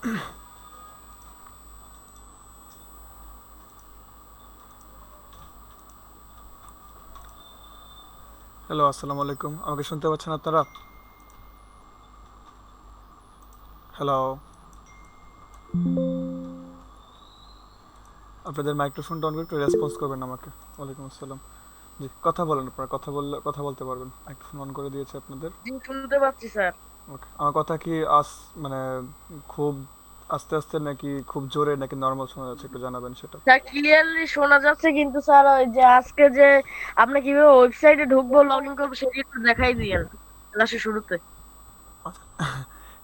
Hello, আসসালামু আলাইকুম। আমাকে শুনতে পাচ্ছেন আপনারা? হ্যালো, আপনাদের মাইক্রোফোনটা অন করে একটু রেসপন্স করবেন আমাকে। ওয়ালাইকুম আসসালাম। জি, কথা বলেন আপনারা, কথা বলতে পারবেন। মাইক্রোফোন অন করে দিয়েছে আপনাদের। জি শুনতে পাচ্ছি স্যার। ওকে, আমার কথা কি মানে খুব আস্তে আস্তে নাকি খুব জোরে নাকি নর্মাল শোনা যাচ্ছে, একটু জানাবেন সেটা। স্যার ক্লিয়ারলি শোনা যাচ্ছে, কিন্তু স্যার ওই যে আজকে যে আমরা কিভাবে ওয়েবসাইটে ঢুকবো লগ ইন করবো সেটা একটু দেখাই দিয়েন ক্লাসের শুরুতে। আচ্ছা,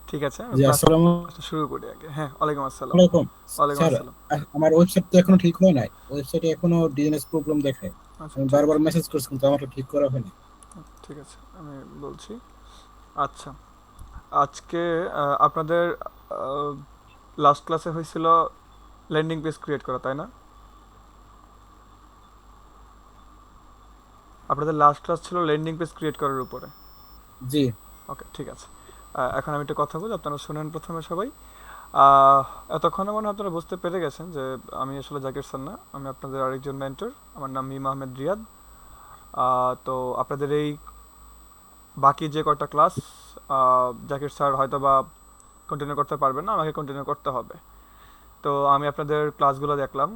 ঠিক আছে, আমি জি আসসালামু ক্লাসটা শুরু করি আগে। হ্যাঁ, ওয়ালাইকুম আসসালাম। আলাইকুম। ওয়ালাইকুম স্যার, আসসালাম। আমার ওয়েবসাইট তো এখনো ঠিক হয় নাই, ওয়েবসাইটে এখনো ডিএনএস প্রবলেম দেখায়। আচ্ছা, আমি ঠিক বারবার আছে, মেসেজ করছি কিন্তু আমার ঠিক করা হয়নি। ঠিক আছে, আমি বলছি। আচ্ছা, আজকে আপনাদের লাস্ট ক্লাসে হয়েছিল ল্যান্ডিং পেজ ক্রিয়েট করা, তাই না? আপনাদের লাস্ট ক্লাস ছিল ল্যান্ডিং পেজ ক্রিয়েট করার উপরে। জি ওকে, ঠিক আছে। এখন আমি একটা কথা বলি, আপনারা শুনেন প্রথমে সবাই। আহ, এতক্ষণে মনে হয় আপনারা বুঝতে পেরে গেছেন যে আমি আসলে জাকির স্যার না, আমি আপনাদের আরেকজন মেন্টর। আমার নাম মিম আহমেদ রিয়াদ। তো আপনাদের এই বাকি যে কয়টা ক্লাস জাকির স্যার হয়তো বা কন্টিনিউ করতে পারবেন না, আমাকে কন্টিনিউ করতে হবে। তো আমি আপনাদের ক্লাসগুলো দেখলাম।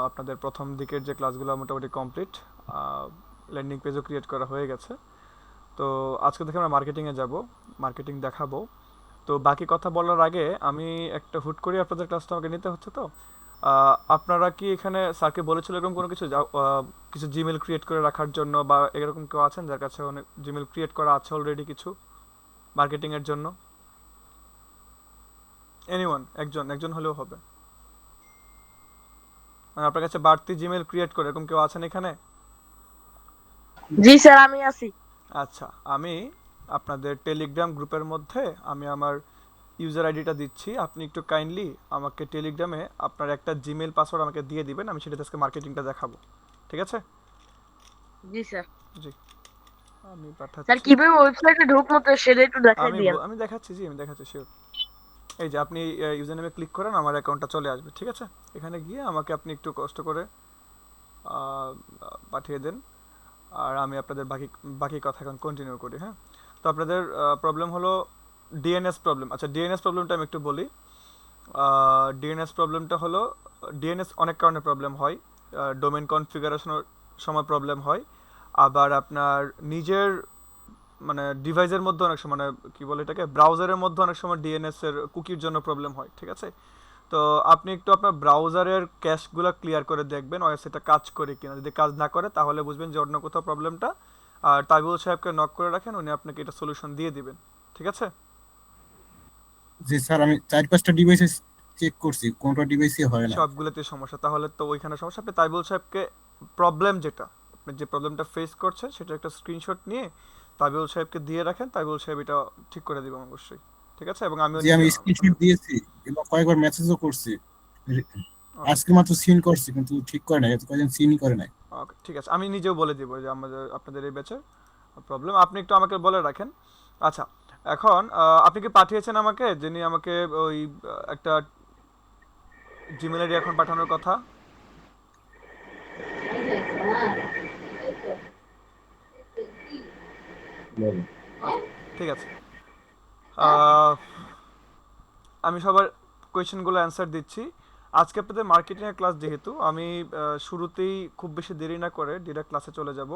আপনাদের প্রথম দিকের যে ক্লাসগুলো মোটামুটি কমপ্লিট। ল্যান্ডিং পেজও ক্রিয়েট করা হয়ে গেছে। তো আজকে থেকে আমরা মার্কেটিংয়ে যাব, মার্কেটিং দেখাবো। তো বাকি কথা বলার আগে আমি একটা হুট করে আপনাদের ক্লাসটা আমাকে নিতে হচ্ছে। তো আপনারা কি এখানে স্যারকে বলেছিল এরকম কোনো কিছু কিছু জিমেল ক্রিয়েট করে রাখার জন্য, বা এরকম কেউ আছেন যার কাছে অনেক জিমেল ক্রিয়েট করা আছে অলরেডি কিছু মার্কেটিংয়ের জন্য? এনিওয়ান, একজন একজন হলেও হবে। মানে আপনার কাছে বাড়তি জিমেল ক্রিয়েট করে এরকম কেউ আছেন এখানে? জি স্যার, আমি আছি। আচ্ছা, আমি আপনাদের টেলিগ্রাম গ্রুপের মধ্যে আমি আমার ইউজার আইডিটা দিচ্ছি। আপনি একটু কাইন্ডলি আমাকে টেলিগ্রামে আপনার একটা জিমেল পাসওয়ার্ড আমাকে দিয়ে দিবেন, আমি সেটা আজকে মার্কেটিংটা দেখাবো। ঠিক আছে? জি স্যার। জি, আমি স্যার পাঠাচ্ছি। কিভাবে ওয়েবসাইটে ঢুকবো তো সেটা একটু দেখাই দিয়েন। আমি দেখাচ্ছি, জি আমি দেখাচ্ছি, শিওর। এই যে আপনি ইউজার নেমে ক্লিক করেন, আমার অ্যাকাউন্টটা চলে আসবে। ঠিক আছে, এখানে গিয়ে আমাকে আপনি একটু কষ্ট করে আহ, পাঠিয়ে দেন। আর আমি আপনাদের বাকি বাকি কথা এখন কন্টিনিউ করি। হ্যাঁ, তো আপনাদের প্রবলেম হলো ডিএনএস প্রবলেম। আচ্ছা, ডিএনএস প্রবলেমটা আমি একটু বলি। ডিএনএস প্রবলেমটা হলো, ডিএনএস অনেক কারণে প্রবলেম হয়। ডোমেন কনফিগারেশনের সময় প্রবলেম হয়। আবার আপনার নিজের মানে ডিভাইসের মধ্যে অনেক সময়, মানে কি বলে এটাকে, ব্রাউজারের মধ্যে অনেক সময় ডিএনএস এর কুকির জন্য প্রবলেম হয়। ঠিক আছে, তো আপনি একটু আপনার ব্রাউজারের ক্যাশগুলো ক্লিয়ার করে দেখবেন ওয়েবসাইটটা কাজ করে কিনা। যদি কাজ না করে তাহলে বুঝবেন যে অন্য কোথাও প্রবলেমটা। আর তাইবুল সাহেবকে নক করে রাখেন, উনি আপনাকে এটা সলিউশন দিয়ে দিবেন। ঠিক আছে? জি স্যার, আমি 4-5টা ডিভাইসে চেক করছি, কোনটা ডিভাইসই হয় না। সবগুলোতে সমস্যা, তাহলে তো ওইখানে সমস্যা। আপনি তাইবুল সাহেবকে প্রবলেম যেটা, আপনি যে প্রবলেমটা ফেস করছেন সেটা একটা স্ক্রিনশট নিয়ে তাইবুল সাহেবকে দিয়ে রাখেন, তাইবুল সাহেব এটা ঠিক করে দিবেন অবশ্যই। ঠিক আছে, এবং আমিও জি নিজে আমি স্ক্রিনশট দিয়েছি এবং কয়েকবার মেসেজও করছি। ওকে, আজকে মাত্র সিন করছি কিন্তু ঠিক করে নাই, এত কয়েকদিন সিনই করে নাই। ওকে, ঠিক আছে, আমি নিজেও বলে দিব যে আমাদের আপনাদের এই ব্যাচের প্রবলেম, আপনি একটু আমাকে বলে রাখেন। আচ্ছা, এখন আপনি কি পাঠিয়েছেন আমাকে, যিনি আমাকে ওই একটা জিমেল আইডি এখন পাঠানোর কথা? আচ্ছা, ঠিক আছে। আহ, আমি সবার কোয়েশ্চেনগুলো অ্যান্সার দিচ্ছি। আজকে আপনাদের মার্কেটিংয়ের ক্লাস, যেহেতু আমি শুরুতেই খুব বেশি দেরি না করে ডিরেক্ট ক্লাসে চলে যাব।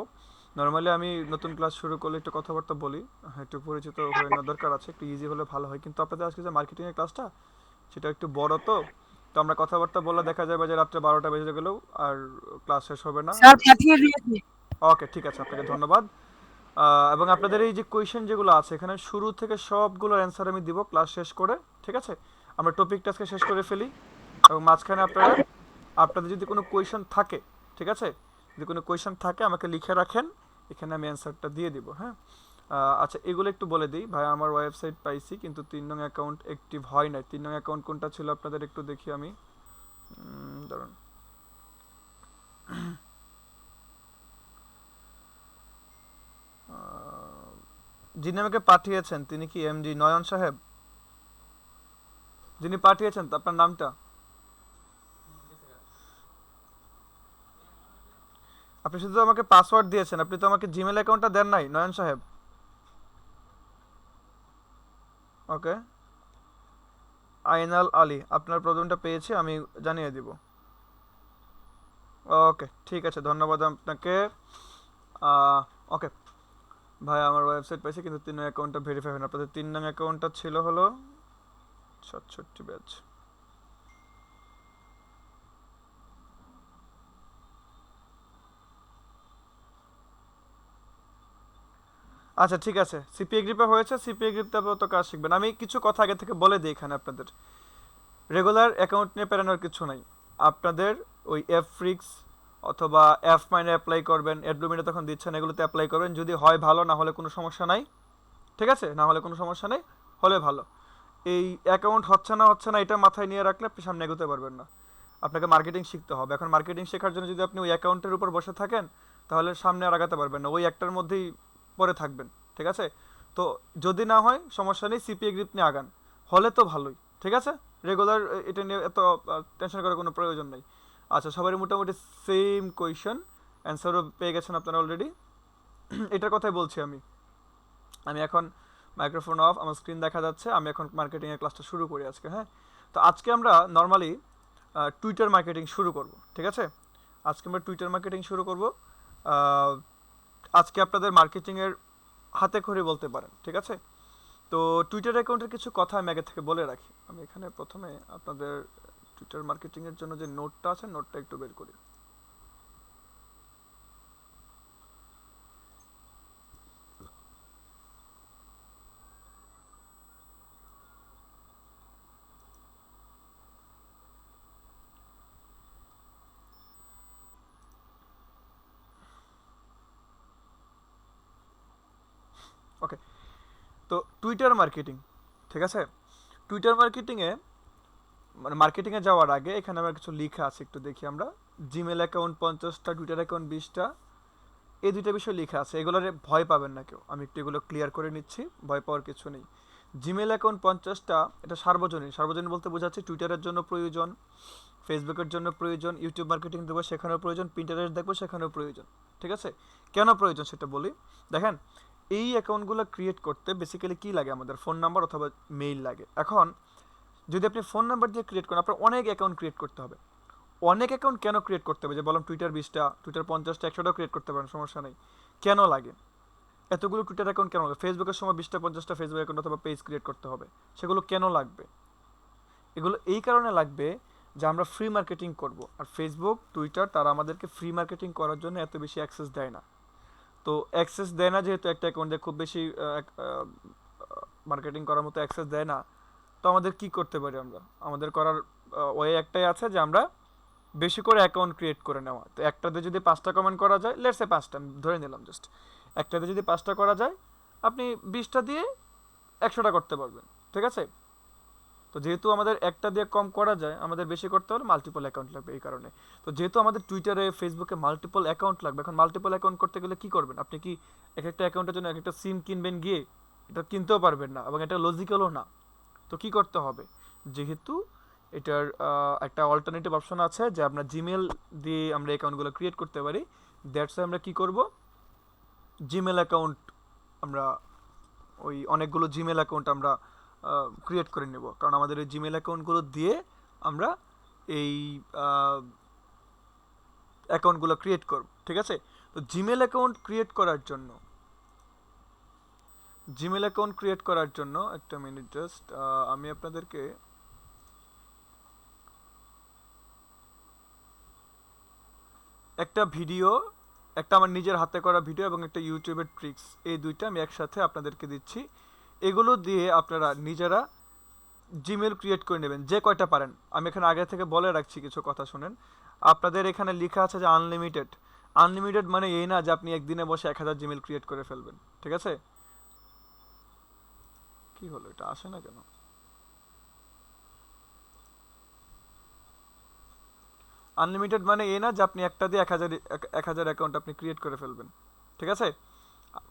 নর্মালি আমি নতুন ক্লাস শুরু করলে একটু কথাবার্তা বলি, একটু পরিচিত হয়ে নেওয়ার দরকার আছে, একটু ইজি হলে ভালো হয়। কিন্তু আপনাদের আজকে যে মার্কেটিংয়ের ক্লাসটা সেটা একটু বড়, তো তো আমরা কথাবার্তা বললে দেখা যাবে যে রাত্রে 12টা বেজে গেলেও আর ক্লাস শেষ হবে না। স্যার পাঠিয়ে দিয়েছি। ওকে, ঠিক আছে, আপনাকে ধন্যবাদ। এবং আপনাদের এই যে কোয়েশ্চেন যেগুলো আছে এখানে শুরু থেকে সবগুলোর অ্যান্সার আমি দিব ক্লাস শেষ করে। ঠিক আছে, আমরা টপিকটা আজকে শেষ করে ফেলি, এবং মাঝখানে আপনারা আপনাদের যদি কোনো কোয়েশ্চেন থাকে, ঠিক আছে, যদি কোনো কোয়েশ্চেন থাকে আমাকে লিখে রাখেন, এখানে আমি অ্যান্সারটা দিয়ে দিব। হ্যাঁ, আচ্ছা, এগুলো একটু বলে দিই ভাই। আমার ওয়েবসাইট পাইছি কিন্তু 3 নং অ্যাকাউন্ট অ্যাক্টিভ হয় নাই। 3 নং অ্যাকাউন্ট কোনটা ছিল আপনাদের একটু দেখি আমি। দাঁড়ান। যিনি আমাকে পাঠিয়েছেন তিনি কি এমডি নয়ন সাহেব? যিনি পাঠিয়েছেন আপনার নামটা? আপনি শুধু আমাকে পাসওয়ার্ড দিয়েছেন, আপনি তো আমাকে জিমেল অ্যাকাউন্টটা দেন নাই নয়ন সাহেব। ওকে, আইনাল আলী, আপনার প্রবলেমটা পেয়েছি, আমি জানিয়ে দিব। ওকে ঠিক আছে, ধন্যবাদ আপনাকে। ওকে ভাই, আমার ওয়েবসাইট পাইছি কিন্তু 3 নং অ্যাকাউন্টটা ভেরিফাই হয়নি। আপনাদের 3 নং অ্যাকাউন্টটা ছিল হলো 67 ব্যাচ। আচ্ছা ঠিক আছে, সিপিএ গ্রিপে হয়েছে, সিপিএ গ্রিপতে তো কাজ শিখবেন। আমি কিছু কথা আগে থেকে বলে দিই এখানে আপনাদের। রেগুলার অ্যাকাউন্ট নিয়ে প্যারানোর কিছু নাই। আপনাদের ওই এফ ফ্রিক্স অথবা এফ মাইনে অ্যাপ্লাই করবেন, অ্যাডব্লুমিনে তখন দিচ্ছেন, এগুলোতে অ্যাপ্লাই করবেন। যদি হয় ভালো, না হলে কোনো সমস্যা নাই। ঠিক আছে, না হলে কোনো সমস্যা নেই, হলে ভালো। এই অ্যাকাউন্ট হচ্ছে না এটা মাথায় নিয়ে রাখলে আপনি সামনে এগোতে পারবেন না। আপনাকে মার্কেটিং শিখতে হবে। এখন মার্কেটিং শেখার জন্য যদি আপনি ওই অ্যাকাউন্টের উপর বসে থাকেন, তাহলে সামনে আর আগাতে পারবেন না, ওই একটার মধ্যেই পড়ে থাকবেন। ঠিক আছে, তো যদি না হয় সমস্যা নেই, সিপিএ গ্রিপ নিয়ে আগান, হলে তো ভালোই। ঠিক আছে, রেগুলার এটা নিয়ে এত টেনশন করার কোনো প্রয়োজন নেই। আচ্ছা, সবারই মোটামুটি সেম কোয়েশন, অ্যান্সারও পেয়ে গেছেন আপনারা অলরেডি। এটার কথাই বলছি আমি। আমি এখন মাইক্রোফোন অফ, আমার স্ক্রিন দেখা যাচ্ছে। আমি এখন মার্কেটিংয়ের ক্লাসটা শুরু করি আজকে। হ্যাঁ, তো আজকে আমরা নর্মালি টুইটার মার্কেটিং শুরু করব। ঠিক আছে, আজকে আমরা টুইটার মার্কেটিং শুরু করব। আহ, আজকে আপনাদের মার্কেটিংয়ের হাতে খড়ি বলতে পারেন। ঠিক আছে, তো টুইটার অ্যাকাউন্টের কিছু কথা আমি আগে থেকে বলে রাখি। আমি এখানে প্রথমে আপনাদের টুইটার মার্কেটিংয়ের জন্য যে নোটটা আছে, নোটটা একটু বের করি। ওকে, তো টুইটার মার্কেটিং, ঠিক আছে, টুইটার মার্কেটিংয়ে মানে মার্কেটিংয়ে যাওয়ার আগে এখানে আমার কিছু লেখা আছে, একটু দেখি আমরা। জিমেল অ্যাকাউন্ট 50টা, টুইটার অ্যাকাউন্ট 20টা, এই দুইটা বিষয় লেখা আছে। এগুলোরে ভয় পাবেন না কেউ, আমি একটু এগুলো ক্লিয়ার করে নিচ্ছি, ভয় পাওয়ার কিছু নেই। জিমেল অ্যাকাউন্ট 50টা, এটা সার্বজনীন। সার্বজনীন বলতে বোঝাচ্ছে টুইটারের জন্য প্রয়োজন, ফেসবুকের জন্য প্রয়োজন, ইউটিউব মার্কেটিং দেবো সেখানেও প্রয়োজন, পিন্টারেস্ট দেখবো সেখানেও প্রয়োজন। ঠিক আছে, কেন প্রয়োজন সেটা বলি। দেখেন, এই অ্যাকাউন্টগুলো ক্রিয়েট করতে বেসিক্যালি কী লাগে, আমাদের ফোন নাম্বার অথবা মেইল লাগে। এখন যদি আপনি ফোন নাম্বার দিয়ে ক্রিয়েট করেন, আপনার অনেক অ্যাকাউন্ট ক্রিয়েট করতে হবে। অনেক অ্যাকাউন্ট কেন ক্রিয়েট করতে হবে? যে বললাম, টুইটার 20টা, টুইটার 50টা, 100টাও ক্রিয়েট করতে পারেন, সমস্যা নেই। কেন লাগে এতগুলো টুইটার অ্যাকাউন্ট? কেন লাগে? ফেসবুকের সময় 20টা 50টা ফেসবুক অ্যাকাউন্ট অথবা পেজ ক্রিয়েট করতে হবে। সেগুলো কেন লাগবে? এগুলো এই কারণে লাগবে যে আমরা ফ্রি মার্কেটিং করব, আর ফেসবুক টুইটার তারা আমাদেরকে ফ্রি মার্কেটিং করার জন্য এত বেশি অ্যাক্সেস দেয় না। তো অ্যাক্সেস দেয় না যেহেতু, একটা অ্যাকাউন্টে খুব বেশি মার্কেটিং করার মতো অ্যাক্সেস দেয় না, তো আমাদের কি করতে পারি আমরা? আমাদের করার ওয়ে একটাই আছে, যে আমরা বেশি করে অ্যাকাউন্ট ক্রিয়েট করে নেওয়া। তো একটাতে যদি 5টা কমেন্ট করা যায়, লেটস সে 5টা আমি ধরে নিলাম জাস্ট, একটাতে যদি 5টা করা যায়, আপনি 20টা দিয়ে 100টা করতে পারবেন। ঠিক আছে, তো যেহেতু আমাদের একটা দিয়ে কম করা যায়, আমাদের বেশি করতে হলে মাল্টিপল অ্যাকাউন্ট লাগবে। এই কারণে তো যেহেতু আমাদের টুইটারে ফেসবুকে মাল্টিপল অ্যাকাউন্ট লাগবে, এখন মাল্টিপল অ্যাকাউন্ট করতে গেলে কি করবেন? আপনি কি এক একটা অ্যাকাউন্টের জন্য এক একটা সিম কিনবেন গিয়ে? এটা কিনতেও পারবেন না, এবং এটা লজিক্যালও না। তো কি করতে হবে? যেহেতু এটার একটা অল্টারনেটিভ অপশন আছে যে আমরা জিমেল দিয়ে আমরা অ্যাকাউন্টগুলো ক্রিয়েট করতে পারি, দ্যাটস আমরা কি করব, জিমেল অ্যাকাউন্ট আমরা ওই অনেকগুলো জিমেল অ্যাকাউন্ট আমরা ক্রিয়েট করে নেব, কারণ আমাদের এই জিমেল অ্যাকাউন্টগুলো দিয়ে আমরা এই অ্যাকাউন্টগুলো ক্রিয়েট করব। ঠিক আছে, তো জিমেল অ্যাকাউন্ট ক্রিয়েট করার জন্য, জিমেল অ্যাকাউন্ট ক্রিয়েট করার জন্য একটা মিনিট জাস্ট, আমি আপনাদেরকে একটা ভিডিও, একটা আমার নিজের হাতে করা ভিডিও এবং একটা ইউটিউবের ট্রিক্স, এই দুইটা আমি একসাথে আপনাদেরকে দিচ্ছি। এগুলো দিয়ে আপনারা নিজেরা জিমেল ক্রিয়েট করে নেবেন, যে কয়টা পারেন। আমি এখানে আগে থেকে বলে রাখছি কিছু কথা শুনেন। আপনাদের এখানে লেখা আছে যে আনলিমিটেড। আনলিমিটেড মানে এই না যে আপনি একদিনে বসে 1000 জিমেল ক্রিয়েট করে ফেলবেন। ঠিক আছে, কি হলো, এটা আসে না কেন? আনলিমিটেড মানে এই না যে আপনি একটা দিয়ে 1000 অ্যাকাউন্ট আপনি ক্রিয়েট করে ফেলবেন। ঠিক আছে,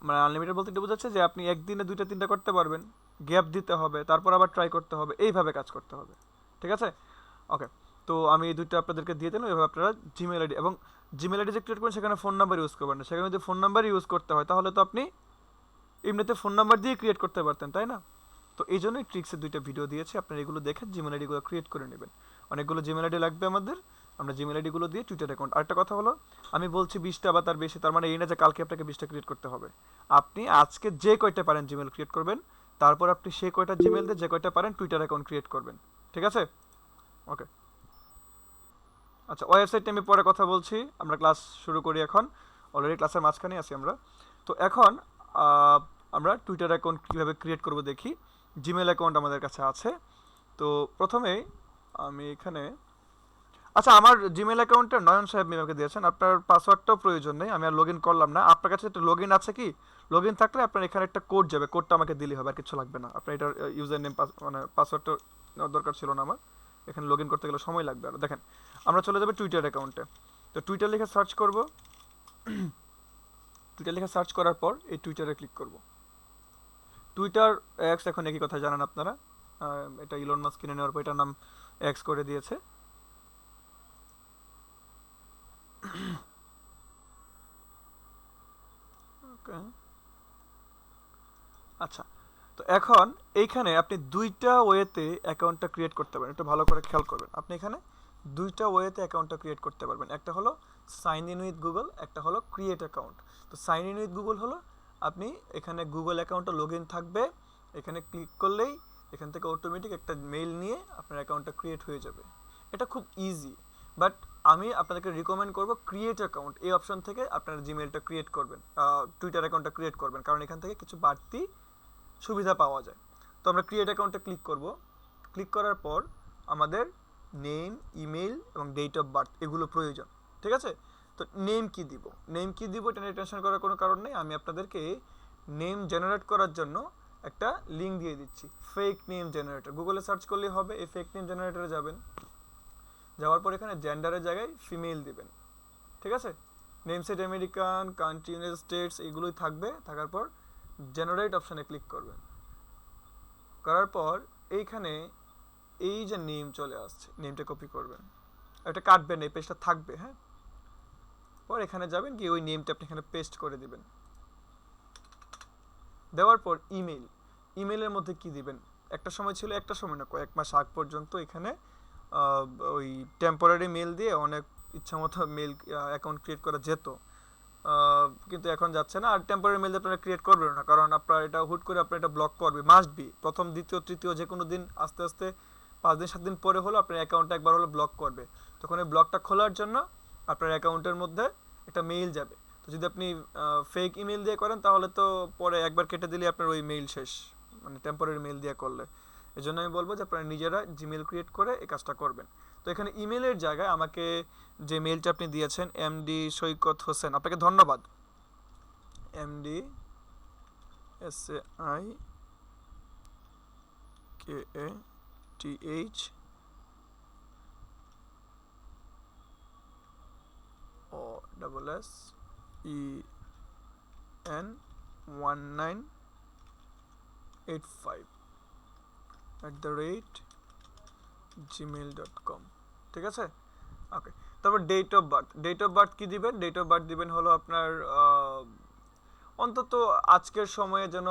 মানে আনলিমিটেড বলতে এটা বোঝাচ্ছে যে আপনি একদিনে 2টা 3টা করতে পারবেন। গ্যাপ দিতে হবে, তারপর আবার ট্রাই করতে হবে, এইভাবে কাজ করতে হবে। ঠিক আছে? ওকে, তো আমি এই দুইটা আপনাদেরকে দিয়ে দিলাম। এভাবে আপনারা জিমেল আইডি এবং জিমেল আইডি যে ক্রিয়েট করবেন সেখানে ফোন নাম্বার ইউজ করবেন না। সেখানে যদি ফোন নাম্বার ইউজ করতে হয় তাহলে তো আপনি এমনিতে ফোন নাম্বার দিয়ে ক্রিয়েট করতে পারতেন, তাই না? তো এই জন্যই ট্রিক্সের দুইটা ভিডিও দিয়েছি, আপনারা এগুলো দেখে জিমেল আইডিগুলো ক্রিয়েট করে নেবেন। অনেকগুলো জিমেল আইডি লাগবে আমাদের, আমরা জিমেল আইডিগুলো দিয়ে টুইটার অ্যাকাউন্ট। আরেকটা কথা হলো, আমি বলছি 20টা বা তার বেশি, তার মানে এই না যে কালকে আপনাকে 20টা ক্রিয়েট করতে হবে। আপনি আজকে যে কয়টা পারেন জিমেল ক্রিয়েট করবেন, তারপর আপনি সেই কয়টা জিমেল দিয়ে যে কয়টা পারেন টুইটার অ্যাকাউন্ট ক্রিয়েট করবেন। ঠিক আছে? ওকে, আচ্ছা, ওয়েবসাইটে আমি পরে কথা বলছি, আমরা ক্লাস শুরু করি এখন। অলরেডি ক্লাসের মাঝখানে আছি আমরা। তো এখন আহ, আমরা টুইটার অ্যাকাউন্ট কীভাবে ক্রিয়েট করব দেখি। জিমেল অ্যাকাউন্ট আমাদের কাছে আছে। তো প্রথমেই আমি এখানে, আচ্ছা, আমার জিমেল অ্যাকাউন্টটা নয়ন সাহেব আমাকে দিয়েছেন, আপনার পাসওয়ার্ডটাও প্রয়োজন নেই, আমি আর লগ ইন করলাম না। আপনার কাছে একটা লগ ইন আছে কি? লগ ইন থাকলে আপনার এখানে একটা কোড যাবে, কোডটা আমাকে দিলেই হবে, আর কিছু লাগবে না। আপনার এটার ইউজার নেম মানে পাসওয়ার্ডটা নেওয়ার দরকার ছিল না আমার। এখানে লগ ইন করতে গেলে সময় লাগবে। আর দেখেন, আমরা চলে যাবো টুইটার অ্যাকাউন্টে। তো টুইটার লিখে সার্চ করব। টুইটার লিখে সার্চ করার পর এই টুইটারে ক্লিক করব। টুইটার এক্স এখন একই কথা জানেন আপনারা। এটা ইলন মাস্ক কিনে নেওয়ার পর এটার নাম এক্স করে দিয়েছে। ওকে, আচ্ছা, তো এখন এইখানে আপনি দুইটা ওয়েতে অ্যাকাউন্টটা ক্রিয়েট করতে পারেন। একটু ভালো করে খেয়াল করবেন, আপনি এখানে দুইটা ওয়েতে অ্যাকাউন্টটা ক্রিয়েট করতে পারবেন। একটা হলো সাইন ইন উইথ গুগল, একটা হলো ক্রিয়েট অ্যাকাউন্ট। তো সাইন ইন উইথ গুগল হলো আপনি এখানে গুগল অ্যাকাউন্টটা লগ ইন থাকবে, এখানে ক্লিক করলেই এখান থেকে অটোমেটিক একটা মেইল নিয়ে আপনার অ্যাকাউন্টটা ক্রিয়েট হয়ে যাবে। এটা খুব ইজি, বাট আমি আপনাদেরকে রিকমেন্ড করব ক্রিয়েট অ্যাকাউন্ট এই অপশন থেকে আপনার জিমেলটা ক্রিয়েট করবেন, টুইটার অ্যাকাউন্টটা ক্রিয়েট করবেন, কারণ এখান থেকে কিছু বাড়তি সুবিধা পাওয়া যায়। তো আমরা ক্রিয়েট অ্যাকাউন্টে ক্লিক করব। ক্লিক করার পর আমাদের নেম, ইমেল এবং ডেট অফ বার্থ এগুলো প্রয়োজন। ঠিক আছে? তো নেম কি দিব, নেম কি দিব এটা নিয়ে টেনশন করার কোনো কারণ নেই। আমি আপনাদেরকে নেম জেনারেট করার জন্য একটা লিঙ্ক দিয়ে দিচ্ছি, ফেক নেম জেনারেটর। গুগলে সার্চ করলেই হবে, এই ফেক নেম জেনারেটরে যাবেন। যাওয়ার পর এখানে জেন্ডারের জায়গায় ফিমেল দিবেন। ঠিক আছে? Name set American, country United states এগুলোই থাকবে। থাকার পর জেনারেট অপশানে ক্লিক করবেন। করার পর এইখানে এই যে নেম চলে আসছে, নেমটা কপি করবেন, এটা কাটবেন, এই পেজটা থাকবে। হ্যাঁ, পর এখানে যাবেন, গিয়ে ওই নেমটা আপনি এখানে পেস্ট করে দিবেন। দেওয়ার পর ইমেল, ইমেলের মধ্যে কি দিবেন? একটা সময় ছিল, একটা সময় না, কয়েক মাস আগ পর্যন্ত এখানে ওই টেম্পোরারি মেল দিয়ে অনেক ইচ্ছা মতো মেল অ্যাকাউন্ট ক্রিয়েট করা যেত, কিন্তু এখন যাচ্ছে না। আর টেম্পোরারি মেল আপনারা ক্রিয়েট করবেন না, কারণ আপনার এটা হুট করে আপনার এটা ব্লক করবে। মাস্ট বি প্রথম, দ্বিতীয়, তৃতীয় যে কোনো দিন আস্তে আস্তে 5 দিন 7 দিন পরে হলো আপনার অ্যাকাউন্টটা একবার হলো ব্লক করবে। তখন এই ব্লকটা খোলার জন্য আপনার অ্যাকাউন্টের মধ্যে একটা মেইল যাবে। তো যদি আপনি ফেক ইমেল দিয়ে করেন তাহলে তো পরে একবার কেটে দিলে আপনার ওই মেইল শেষ, মানে টেম্পোরারি মেল দিয়ে করলে। এই জন্য আমি বলবো যে আপনারা নিজেরা জিমেল ক্রিয়েট করে এই কাজটা করবেন। তো এখানে ইমেলের জায়গায় আমাকে যে মেলটা আপনি দিয়েছেন এমডি সৈকত হোসেন, আপনাকে ধন্যবাদ। MD SAIKATH OSSEN1985 @gmail.com। ঠিক আছে? ওকে, তারপর date of birth, date of birth কী দিবেন? ডেট অফ বার্থ দিবেন হলো আপনার অন্তত আজকের সময়ে যেন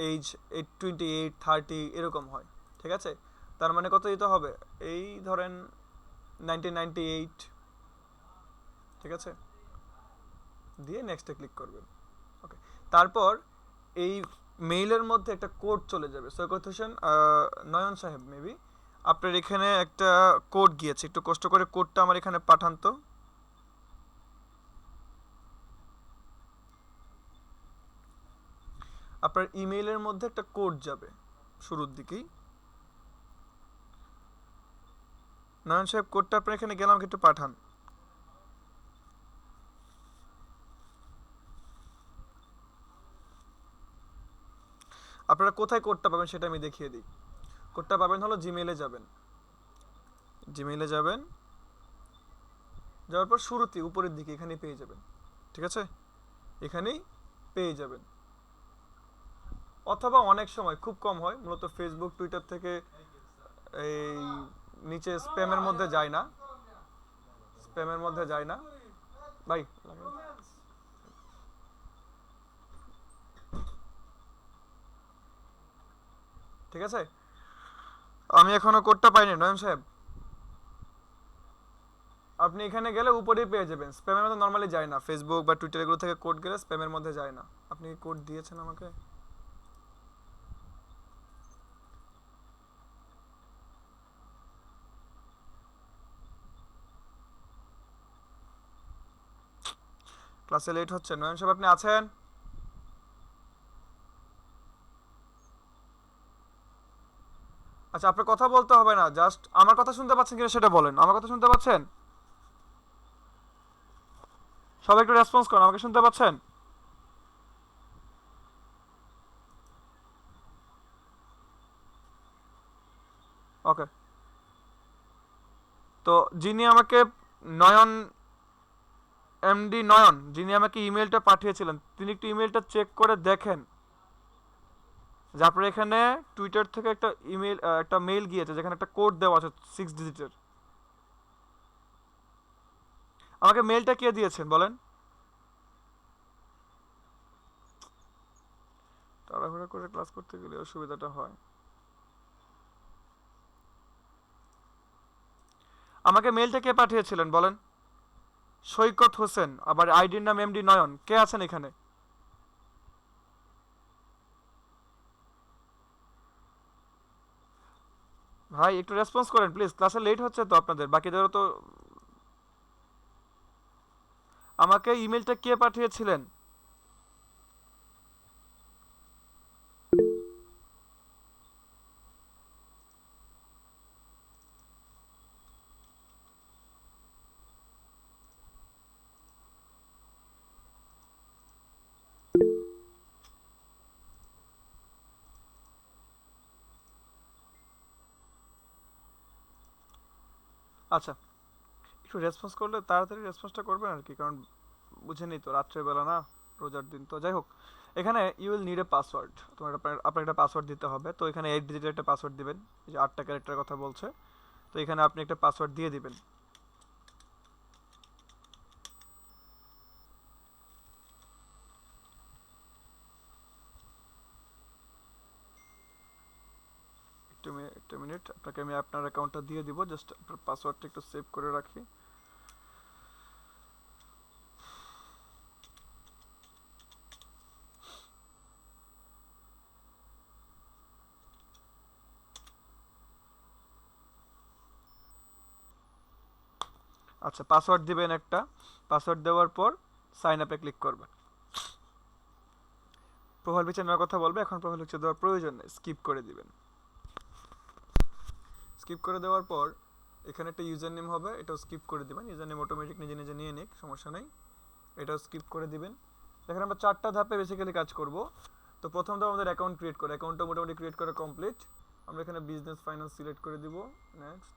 এইজ 28 30 এরকম হয়। ঠিক আছে? তার মানে কত দিতে হবে? এই ধরেন 1998। ঠিক আছে? দিয়ে নেক্সটে ক্লিক করবেন। ওকে, তারপর এই মেইলের মধ্যে একটা কোড চলে যাবে। সৈকত হোসেন, নয়ন সাহেব মেবি আপনার এখানে একটা কোড গিয়েছে, একটু কষ্ট করে কোডটা আমার এখানে পাঠান তো। আপনার ইমেইলের মধ্যে একটা কোড যাবে শুরুর দিকেই। নয়ন সাহেব, কোডটা আপনার এখানে গেলাম, আমাকে একটু পাঠান। আপনারা কোথায় কোডটা পাবেন সেটা আমি দেখিয়ে দিই। কোডটা পাবেন হলো জিমেইলে যাবেন, জিমেইলে যাবেন, যাওয়ার পর শুরুতে উপরের দিকে এখানেই পেয়ে যাবেন। ঠিক আছে? এখানেই পেয়ে যাবেন। অথবা অনেক সময় খুব কম হয়, মূলত ফেসবুক টুইটার থেকে এই নিচে স্প্যামের মধ্যে যায় না, স্প্যামের মধ্যে যায় না ভাই। ঠিক আছে, আমি এখনো কোডটা পাইনি নয়ন সাহেব। আপনি এখানে গেলে উপরেই পেয়ে যাবেন, স্প্যামের মধ্যে নর্মালি যায় না, ফেসবুক বা টুইটার এগুলো থেকে কোড গেলে স্প্যামের মধ্যে যায় না। আপনি কি কোড দিয়েছেন আমাকে? ক্লাসে লেট হচ্ছে, নয়ন সাহেব আপনি আছেন? আচ্ছা, আপনার কথা বলতে হবে না, জাস্ট আমার কথা শুনতে পাচ্ছেন কিনা সেটা বলেন। আমার কথা শুনতে পাচ্ছেন? সবাই একটু রেসপন্স করেন, আমাকে শুনতে পাচ্ছেন? ওকে। তো যিনি আমাকে, নয়ন, এমডি নয়ন, যিনি আমাকে ইমেলটা পাঠিয়েছিলেন, তিনি একটু ইমেলটা চেক করে দেখেন যে আপনার এখানে টুইটার থেকে একটা ইমেল, একটা মেইল গিয়েছে যেখানে একটা কোড দেওয়া আছে 6 ডিজিটের। আমাকে মেইলটা কে দিয়েছেন বলেন? তাড়াহুড়া করে ক্লাস করতে গেলে অসুবিধাটা হয়। আমাকে মেইলটা কে পাঠিয়েছিলেন বলেন? সৈকত হোসেন, আবার আইডির নাম এমডি নয়ন, কে আছেন এখানে? ভাই একটু রেসপন্স করেন প্লিজ, ক্লাসে লেট হচ্ছে তো আপনাদের, বাকিদেরও তো। আমাকে ইমেলটা কে পাঠিয়েছিলেন? আচ্ছা, একটু রেসপন্স করলে তাড়াতাড়ি রেসপন্সটা করবেন আর কি, কারণ বুঝেনি তো রাত্রেবেলা না, রোজার দিন তো। যাই হোক, এখানে you will need a password, তোমার আপনার একটা পাসওয়ার্ড দিতে হবে। তো এখানে 8 ডিজিটের একটা পাসওয়ার্ড দিবেন, এই যে 8টা ক্যারেক্টারের কথা বলছে। তো এখানে আপনি একটা পাসওয়ার্ড দিয়ে দিবেন। একটা মিনিট, আপনাকে আমি আপনার অ্যাকাউন্টটা দিয়ে দিব, জাস্ট আপনার পাসওয়ার্ডটা একটু সেভ করে রাখি। আচ্ছা, পাসওয়ার্ড দিবেন একটা। পাসওয়ার্ড দেওয়ার পর সাইন আপে ক্লিক করবেন। প্রোফাইল পিকচার নেওয়ার কথা বলবে, এখন প্রোফাইল পিকচার দেওয়ার প্রয়োজন নেই, স্কিপ করে দিবেন। স্কিপ করে দেওয়ার পর এখানে একটা ইউজার নেম হবে, এটাও স্কিপ করে দিবেন। ইউজার নেম অটোমেটিক নিজে নিজে নিয়ে নিক, সমস্যা নেই, এটাও স্কিপ করে দিবেন। দেখেন আমরা 4টা ধাপে বেসিক্যালি কাজ করব। তো প্রথম ধাপ আমাদের অ্যাকাউন্ট ক্রিয়েট করে, অ্যাকাউন্টটা মোটামুটি ক্রিয়েট করা কমপ্লিট। আমরা এখানে বিজনেস ফাইন্যান্স সিলেক্ট করে দিব। নেক্সট,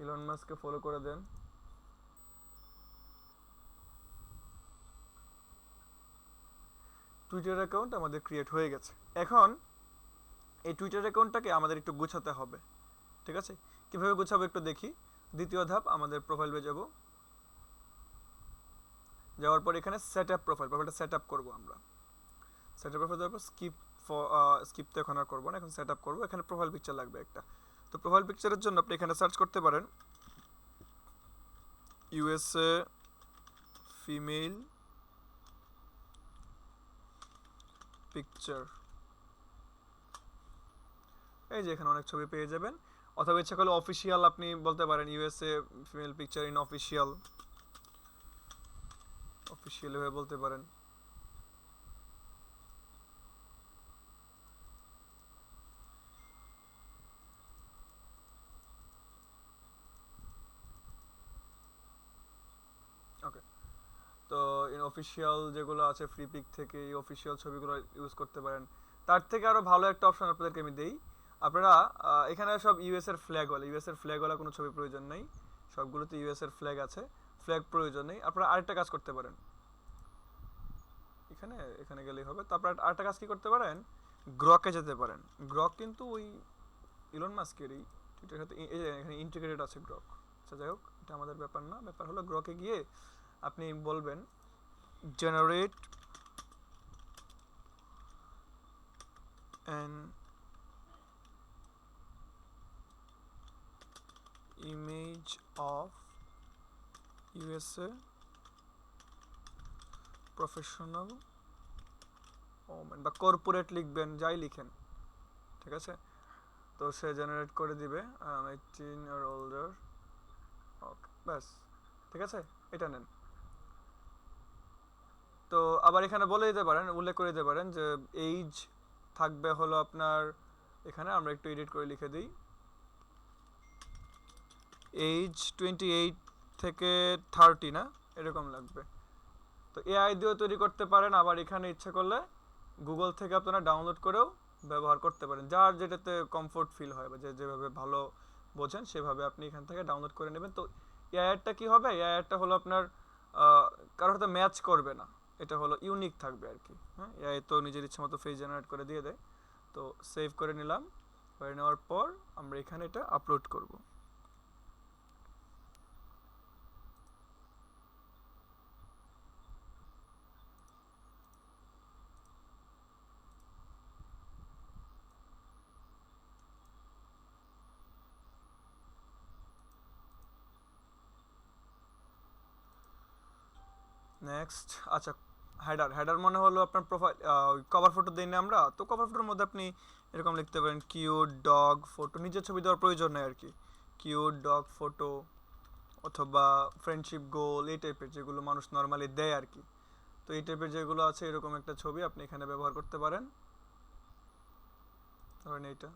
ইলন মাস্ককে ফলো করে দেন। টুইটার অ্যাকাউন্ট আমাদের ক্রিয়েট হয়ে গেছে। এখন এই টুইটার অ্যাকাউন্টটাকে আমাদের একটু গুছাতে হবে, ঠিক আছে? কীভাবে গুছাবো একটু দেখি। দ্বিতীয় ধাপ, আমাদের প্রোফাইলে যাব। যাওয়ার পর এখানে সেট আপ প্রোফাইল, প্রোফাইলটা সেট আপ করবো আমরা। সেট আপ প্রোফাইল দেওয়ার পর স্কিপ তো এখন আর করবো না, এখন সেট আপ করবো। এখানে প্রোফাইল পিকচার লাগবে একটা। তো প্রোফাইল পিকচারের জন্য আপনি এখানে সার্চ করতে পারেন ইউএসএ ফিমেল পিকচার। এই যে এখানে অনেক ছবি পেয়ে যাবেন। অথবা ইচ্ছা করলে অফিসিয়াল আপনি বলতে পারেন, USA female picture in official, official হয়ে বলতে পারেন। ওকে, তো ইন অফিসিয়াল যেগুলো আছে ফ্রি পিক থেকে, এই অফিসিয়াল ছবিগুলো ইউজ করতে পারেন। তার থেকে আরও ভালো একটা অপশন আপনাদেরকে আমি দিই। আপনারা এখানে সব ইউএস এর ফ্ল্যাগওয়ালা, ইউএস এর ফ্ল্যাগওয়ালা কোনো ছবি প্রয়োজন নেই, সবগুলোতে ইউএস এর ফ্ল্যাগ আছে, ফ্ল্যাগ প্রয়োজন নেই। আপনারা আরেকটা কাজ করতে পারেন, এখানে এখানে গেলেই হবে। তারপর আরেকটা কাজ কি করতে পারেন, গ্রকে যেতে পারেন। গ্রক কিন্তু ওই ইলন মাস্কেরই টুইটার সাথে এখানে ইন্টিগ্রেটেড আছে গ্রক। আচ্ছা যাই হোক, এটা আমাদের ব্যাপার না, ব্যাপার হলো গ্রকে গিয়ে আপনি বলবেন generate an image of USA professional women, বা কর্পোরেট লিখবেন, যাই লিখেন, ঠিক আছে। তো সে জেনারেট করে দিবে 18 or older, ওকে ব্যাস, ঠিক আছে, এটা নেন। তো আবার এখানে বলে দিতে পারেন, উল্লেখ করে দিতে পারেন যে এইজ থাকবে হলো আপনার, এখানে আমরা একটু এডিট করে লিখে দিই, এইজ 28 থেকে 30 না, এরকম লাগবে। তো এআই দিয়েও তৈরি করতে পারেন, আবার এখানে ইচ্ছে করলে গুগল থেকে আপনারা ডাউনলোড করেও ব্যবহার করতে পারেন, যার যেটাতে কমফোর্ট ফিল হয় বা যেভাবে ভালো বোঝেন সেভাবে আপনি এখান থেকে ডাউনলোড করে নেবেন। তো এআইটা কি হবে, এআইটা হলো আপনার কারোর সাথে ম্যাচ করবে না, এটা হলো ইউনিক থাকবে আর কি। হ্যাঁ, এআই তো নিজের ইচ্ছে মতো ফেস জেনারেট করে দিয়ে দেয়। তো সেভ করে নিলাম, করে নেওয়ার পর আমরা এখানে এটা আপলোড করব। নেক্সট, আচ্ছা হেডার মনে হলো আপনার প্রোফাইল, কভার ফটো দিই না আমরা, তো কভার ফটোর মধ্যে আপনি এরকম লিখতে পারেন কিউট ডগ ফটো, নিজের ছবি দেওয়ার প্রয়োজন নেই আর কি, কিউট ডগ ফটো অথবা ফ্রেন্ডশিপ গোল, এই টাইপের যেগুলো মানুষ নর্মালি দেয় আর কি। তো এই টাইপের যেগুলো আছে এরকম একটা ছবি আপনি এখানে ব্যবহার করতে পারেন, ধরেন এইটা।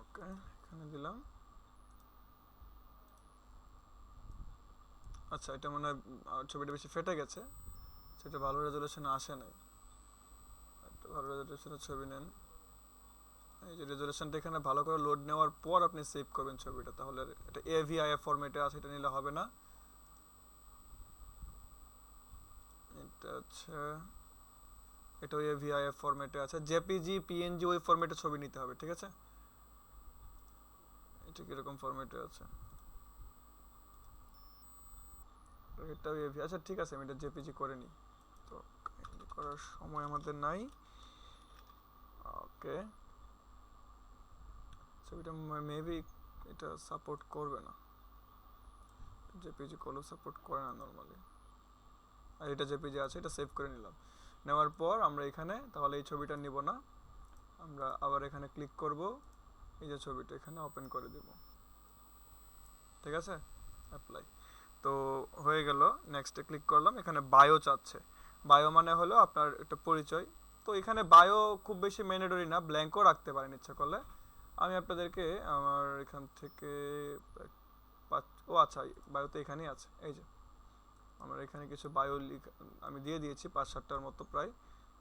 ওকে, এখানে দিলাম। আচ্ছা, এটা মনে হয় ছবিটা বেশি ফেটে গেছে, সেটা ভালো রেজলিউশনে আসে নাই, একটা ভালো রেজলিউশনের ছবি নেন। এই যে রেজলিউশনটা এখানে ভালো করে লোড নেওয়ার পর আপনি সেভ করবেন ছবিটা, তাহলে এটা এভিআইএফ ফরম্যাটে আছে, এটা নিলে হবে না। এটা হচ্ছে, এটা এভিআইএফ ফরম্যাটে আছে, জেপিজি পিএনজি ওই ফরম্যাটে ছবি নিতে হবে, ঠিক আছে। এটা কিরকম ফরম্যাটে আছে, এটাও এভি, আচ্ছা ঠিক আছে, আমি এটা জেপিজি করে নিই, তো করার সময় আমাদের নাই। ওকে, ছবিটা মেবি এটা সাপোর্ট করবে না, জেপিজি করলেও সাপোর্ট করে না নর্মালি, আর এটা জেপিজি আছে, এটা সেভ করে নিলাম। নেওয়ার পর আমরা এখানে তাহলে এই ছবিটা নিব না, আমরা আবার এখানে ক্লিক করব, এই যে ছবিটা এখানে ওপেন করে দেব, ঠিক আছে, অ্যাপ্লাই। তো হয়ে গেল, নেক্সটে ক্লিক করলাম, এখানে বায়ো চাচ্ছে। বায়ো মানে হলো আপনার একটা পরিচয়। তো এখানে বায়ো খুব বেশি ম্যান্ডেটরি না, ব্ল্যাঙ্কও রাখতে পারেন ইচ্ছা করলে। আমি আপনাদেরকে আমার এখান থেকে ও আচ্ছা, বায়ো তো এখানেই আছে, এই যে আমার এখানে কিছু বায়ো আমি দিয়ে দিয়েছি 5-7টার মতো প্রায়,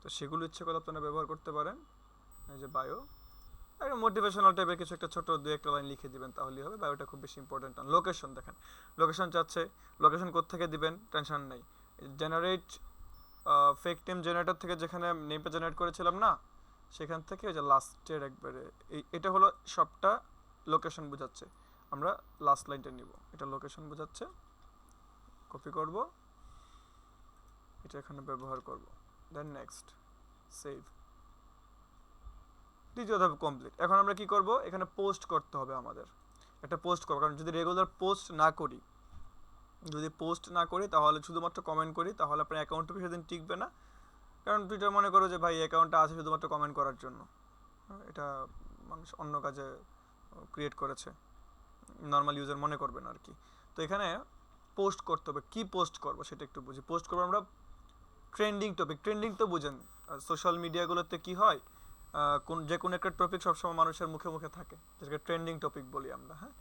তো সেগুলো ইচ্ছে করলে আপনারা ব্যবহার করতে পারেন। এই যে বায়ো, একটা মোটিভেশনাল টাইপের কিছু একটা ছোট 2-1 লাইন লিখে দিবেন, তাহলেই হবে। বায়োটা খুব বেশি ইম্পর্টেন্ট না। লোকেশন দেখেন, লোকেশন চাচ্ছে, লোকেশন কোত্থেকে দিবেন টেনশন নেই, জেনারেট ফেক নেম জেনারেটর থেকে যেখানে নেমটা জেনারেট করেছিলাম না, সেখান থেকে ওই যে লাস্টের একবারে এটা হলো সবটা লোকেশন বোঝাচ্ছে, আমরা লাস্ট লাইনটা নিব, এটা লোকেশন বোঝাচ্ছে, কপি করব, এটা এখানে ব্যবহার করব, দেন নেক্সট, সেভ। দ্বিতীয় ধাপ কমপ্লিট। এখন আমরা কি করব, এখানে পোস্ট করতে হবে আমাদের, একটা পোস্ট করব, কারণ যদি রেগুলার পোস্ট না করি, তাহলে শুধুমাত্র কমেন্ট করি, তাহলে আপনার অ্যাকাউন্টও সেদিন টিকবে না। কারণ টুইটার মনে করো যে ভাই অ্যাকাউন্টটা আছে শুধুমাত্র কমেন্ট করার জন্য, এটা মানুষ অন্য কাজে ক্রিয়েট করেছে, নর্মাল ইউজার মনে করবে না আর কি। তো এখানে পোস্ট করতে হবে, কি পোস্ট করব সেটা একটু বুঝি। পোস্ট করবো আমরা ট্রেন্ডিং টপিক, ট্রেন্ডিং তো বুঝেন সোশ্যাল মিডিয়াগুলোতে কি হয়, যে কোনো একটা টপিক সবসময় মানুষের মুখে মুখে থাকে, যেটাকে ট্রেন্ডিং টপিক বলি আমরা। হ্যাঁ,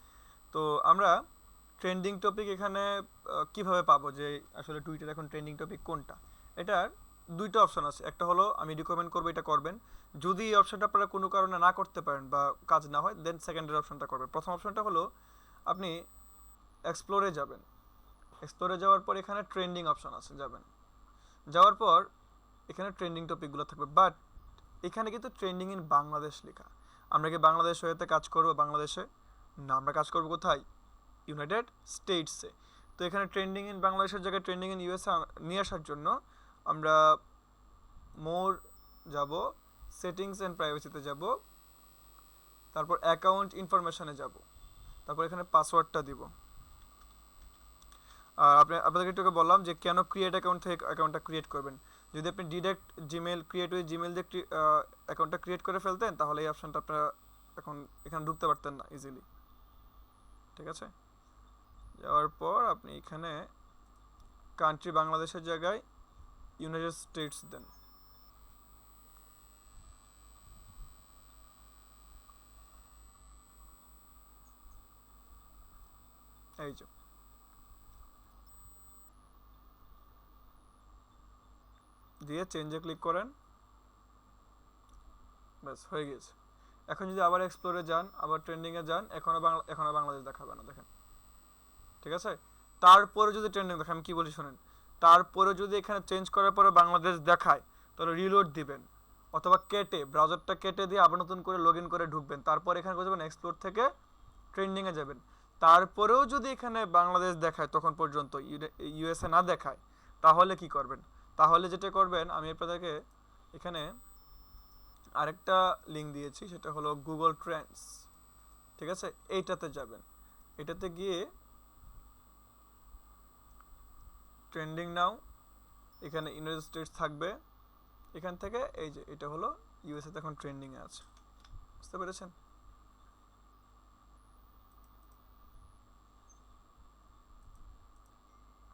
তো আমরা ট্রেন্ডিং টপিক এখানে কিভাবে পাবো যে আসলে টুইটার এখন ট্রেন্ডিং টপিক কোনটা। এটার দুইটা অপশন আছে, একটা হলো আমি রিকমেন্ড করবো এটা করবেন, যদি এই অপশনটা আপনারা কোনো কারণে না করতে পারেন বা কাজ না হয়, দেন সেকেন্ডের অপশনটা করবেন। প্রথম অপশনটা হলো আপনি এক্সপ্লোরে যাবেন। এক্সপ্লোরে যাওয়ার পর এখানে ট্রেন্ডিং অপশন আছে, যাবেন। যাওয়ার পর এখানে ট্রেন্ডিং টপিকগুলো থাকবে, বাট এখানে কিন্তু ট্রেন্ডিং ইন বাংলাদেশ লেখা। আমরা কি বাংলাদেশ হয়েতে কাজ করব বাংলাদেশে? না, আমরা কাজ করব কোথায়? ইউনাইটেড স্টেটসে। তো এখানে ট্রেন্ডিং ইন বাংলাদেশের জায়গায় ট্রেন্ডিং ইন ইউএসএ নিয়ে আসার জন্য আমরা মোর যাব, সেটিংস অ্যান্ড প্রাইভেসিতে যাব, তারপর অ্যাকাউন্ট ইনফরমেশনে যাব, তারপর এখানে পাসওয়ার্ডটা দিব। আর আপনাদেরকে একটু আগে বললাম যে কেন ক্রিয়েট অ্যাকাউন্ট থেকে অ্যাকাউন্টটা ক্রিয়েট করবেন। যদি আপনি direct Gmail create with Gmail দিয়ে অ্যাকাউন্টটা ক্রিয়েট করে ফেলতেন, তাহলে এই অপশানটা আপনারা এখন এখানে ঢুকতে পারতেন না ইজিলি। ঠিক আছে, যাওয়ার পর আপনি এখানে কান্ট্রি বাংলাদেশের জায়গায় ইউনাইটেড স্টেটস দেন। এই যে দিয়ে চেঞ্জে ক্লিক করেন, ব্যাস হয়ে গেছে। এখন যদি আবার এক্সপ্লোরে যান, আবার ট্রেন্ডিংয়ে যান, এখনও বাংলাদেশ দেখাবে না, দেখেন। ঠিক আছে, তারপরে যদি ট্রেন্ডিং দেখে, আমি কি বলি শোনেন, তারপরে যদি এখানে চেঞ্জ করার পরে বাংলাদেশ দেখায়, তাহলে রিলোড দিবেন, অথবা কেটে ব্রাউজারটা কেটে দিয়ে আবার নতুন করে লগ ইন করে ঢুকবেন। তারপর এখানে করে যাবেন এক্সপ্লোর থেকে ট্রেন্ডিংয়ে যাবেন। তারপরেও যদি এখানে বাংলাদেশ দেখায়, তখন পর্যন্ত ইউএসএ না দেখায়, তাহলে কি করবেন? তাহলে যেটা করবেন, আমি আপনাদেরকে এখানে আরেকটা লিঙ্ক দিয়েছি, সেটা হলো গুগল ট্রেন্ডস। ঠিক আছে, এইটাতে যাবেন। এটাতে গিয়ে ট্রেন্ডিং নাও, এখানে ইউনাইটেড স্টেটস থাকবে। এখান থেকে এই যে এটা হলো ইউএসএতে এখন ট্রেন্ডিংয়ে আছে, বুঝতে পেরেছেন?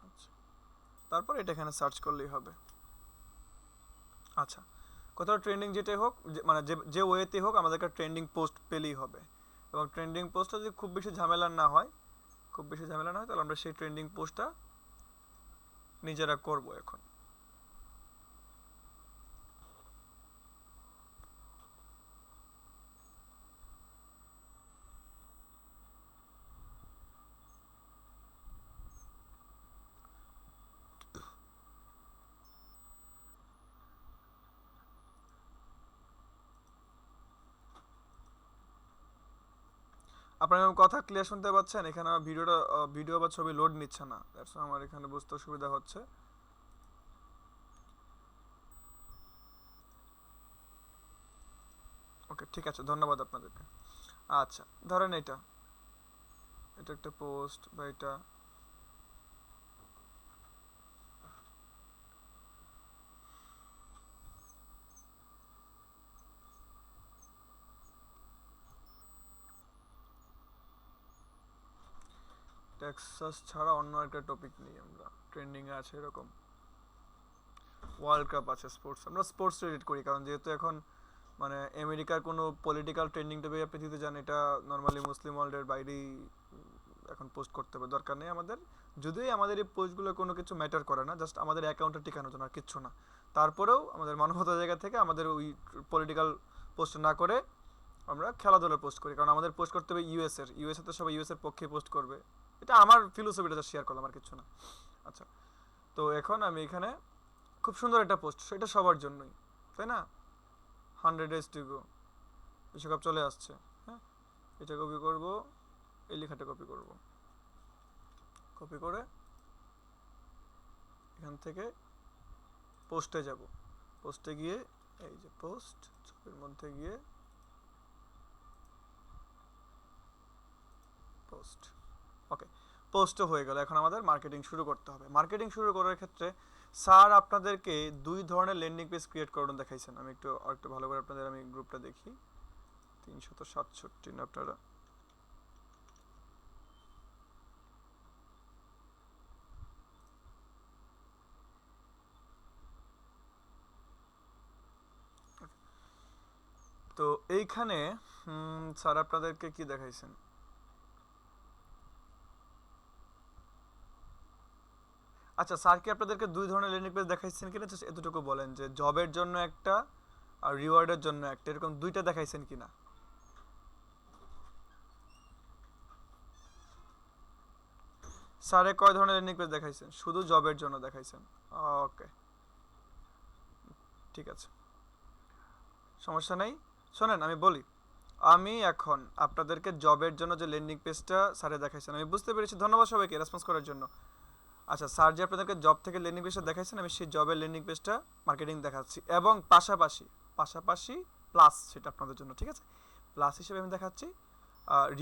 আচ্ছা, তারপর এটা এখানে সার্চ করলেই হবে। আচ্ছা, কোথাও ট্রেন্ডিং যেটাই হোক, মানে যে ওয়েতে হোক, আমাদেরকে ট্রেন্ডিং পোস্ট পেলেই হবে। এবং ট্রেন্ডিং পোস্টটা যদি খুব বেশি ঝামেলা না হয়, তাহলে আমরা সেই ট্রেন্ডিং পোস্টটা নিজেরা করব এখন। আপনার কথা ক্লিয়ার শুনতে পাচ্ছেন? এখানে আমার ভিডিও বা ছবি লোড নিচ্ছে না, দ্যাটস আমার এখানে বুঝতে অসুবিধা হচ্ছে। ওকে, ঠিক আছে, ধন্যবাদ আপনাদেরকে। আচ্ছা, ধরেন এটা একটা পোস্ট, বা এটা টেক্সাস ছাড়া অন্য একটা টপিক নিই, আমরা ট্রেন্ডিংয়ে আছে এরকম ওয়ার্ল্ড কাপ আছে, স্পোর্টস, আমরা স্পোর্টস রিলেটেড করি, কারণ যেহেতু এখন মানে আমেরিকার কোনো পলিটিক্যাল ট্রেন্ডিং টপিক আপনি দিতে যান, এটা নর্মালি মুসলিম ওয়ার্ল্ডের বাইরেই এখন পোস্ট করতে হবে, দরকার নেই আমাদের। যদিও আমাদের এই পোস্টগুলো কোনো কিছু ম্যাটার করে না, জাস্ট আমাদের অ্যাকাউন্টে টিকানোর জন্য, আর কিচ্ছু না। তারপরেও আমাদের মানবতার জায়গা থেকে আমাদের ওই পলিটিক্যাল পোস্ট না করে আমরা খেলাধুলার পোস্ট করি, কারণ আমাদের পোস্ট করতে হবে ইউএসএ তো সবাই ইউএসএর পক্ষে পোস্ট করবে। এটা আমার ফিলোসফিটা জাস্ট শেয়ার করলাম, আর কিছু না। আচ্ছা, তো এখন আমি এখানে খুব সুন্দর একটা পোস্ট, সেটা সবার জন্যই, তাই না? 100 days to go, বিশ্বকাপ চলে আসছে। হ্যাঁ, এটা কপি করব, এই লেখাটা কপি করব, কপি করে এখান থেকে পোস্টে যাব। পোস্টে গিয়ে এই যে পোস্ট, ছবির মধ্যে গিয়ে পোস্ট। ওকে, পোস্টও হয়ে গেল। এখন আমাদের মার্কেটিং শুরু করতে হবে। মার্কেটিং শুরু করার ক্ষেত্রে স্যার আপনাদেরকে 2 ধরনের ল্যান্ডিং পেজ ক্রিয়েট করানো দেখাইছেন। আমি একটু ভালো করে আপনাদের আমি গ্রুপটা দেখি। 367 না আপনারা, তো এইখানে স্যার আপনাদেরকে কি দেখাইছেন? আচ্ছা, স্যার কি আপনাদেরকে 2 ধরনের ল্যান্ডিং পেজ দেখাইছেন কিনা, এতটুকু বলেন। যে জবের জন্য একটা, আর রিওয়ার্ডের জন্য একটা, এরকম দুইটা দেখাইছেন কিনা? স্যারে কয় ধরনের ল্যান্ডিং পেজ দেখাইছেন? শুধু জবের জন্য দেখাইছেন। ওকে, ঠিক আছে, সমস্যা নেই। শোনেন আমি বলি, আমি এখন আপনাদেরকে জবের জন্য যে ল্যান্ডিং পেজটা স্যারে দেখাইছেন আমি বুঝতে পেরেছি, ধন্যবাদ সবাইকে রেসপন্স করার জন্য। আচ্ছা, স্যার যে আপনাদেরকে জব থেকে ল্যান্ডিং পেজটা দেখাইছেন, আমি সেই জবের ল্যান্ডিং পেজটা মার্কেটিং দেখাচ্ছি, এবং পাশাপাশি পাশাপাশি প্লাস সেটা আপনাদের জন্য, ঠিক আছে, প্লাস হিসেবে আমি দেখাচ্ছি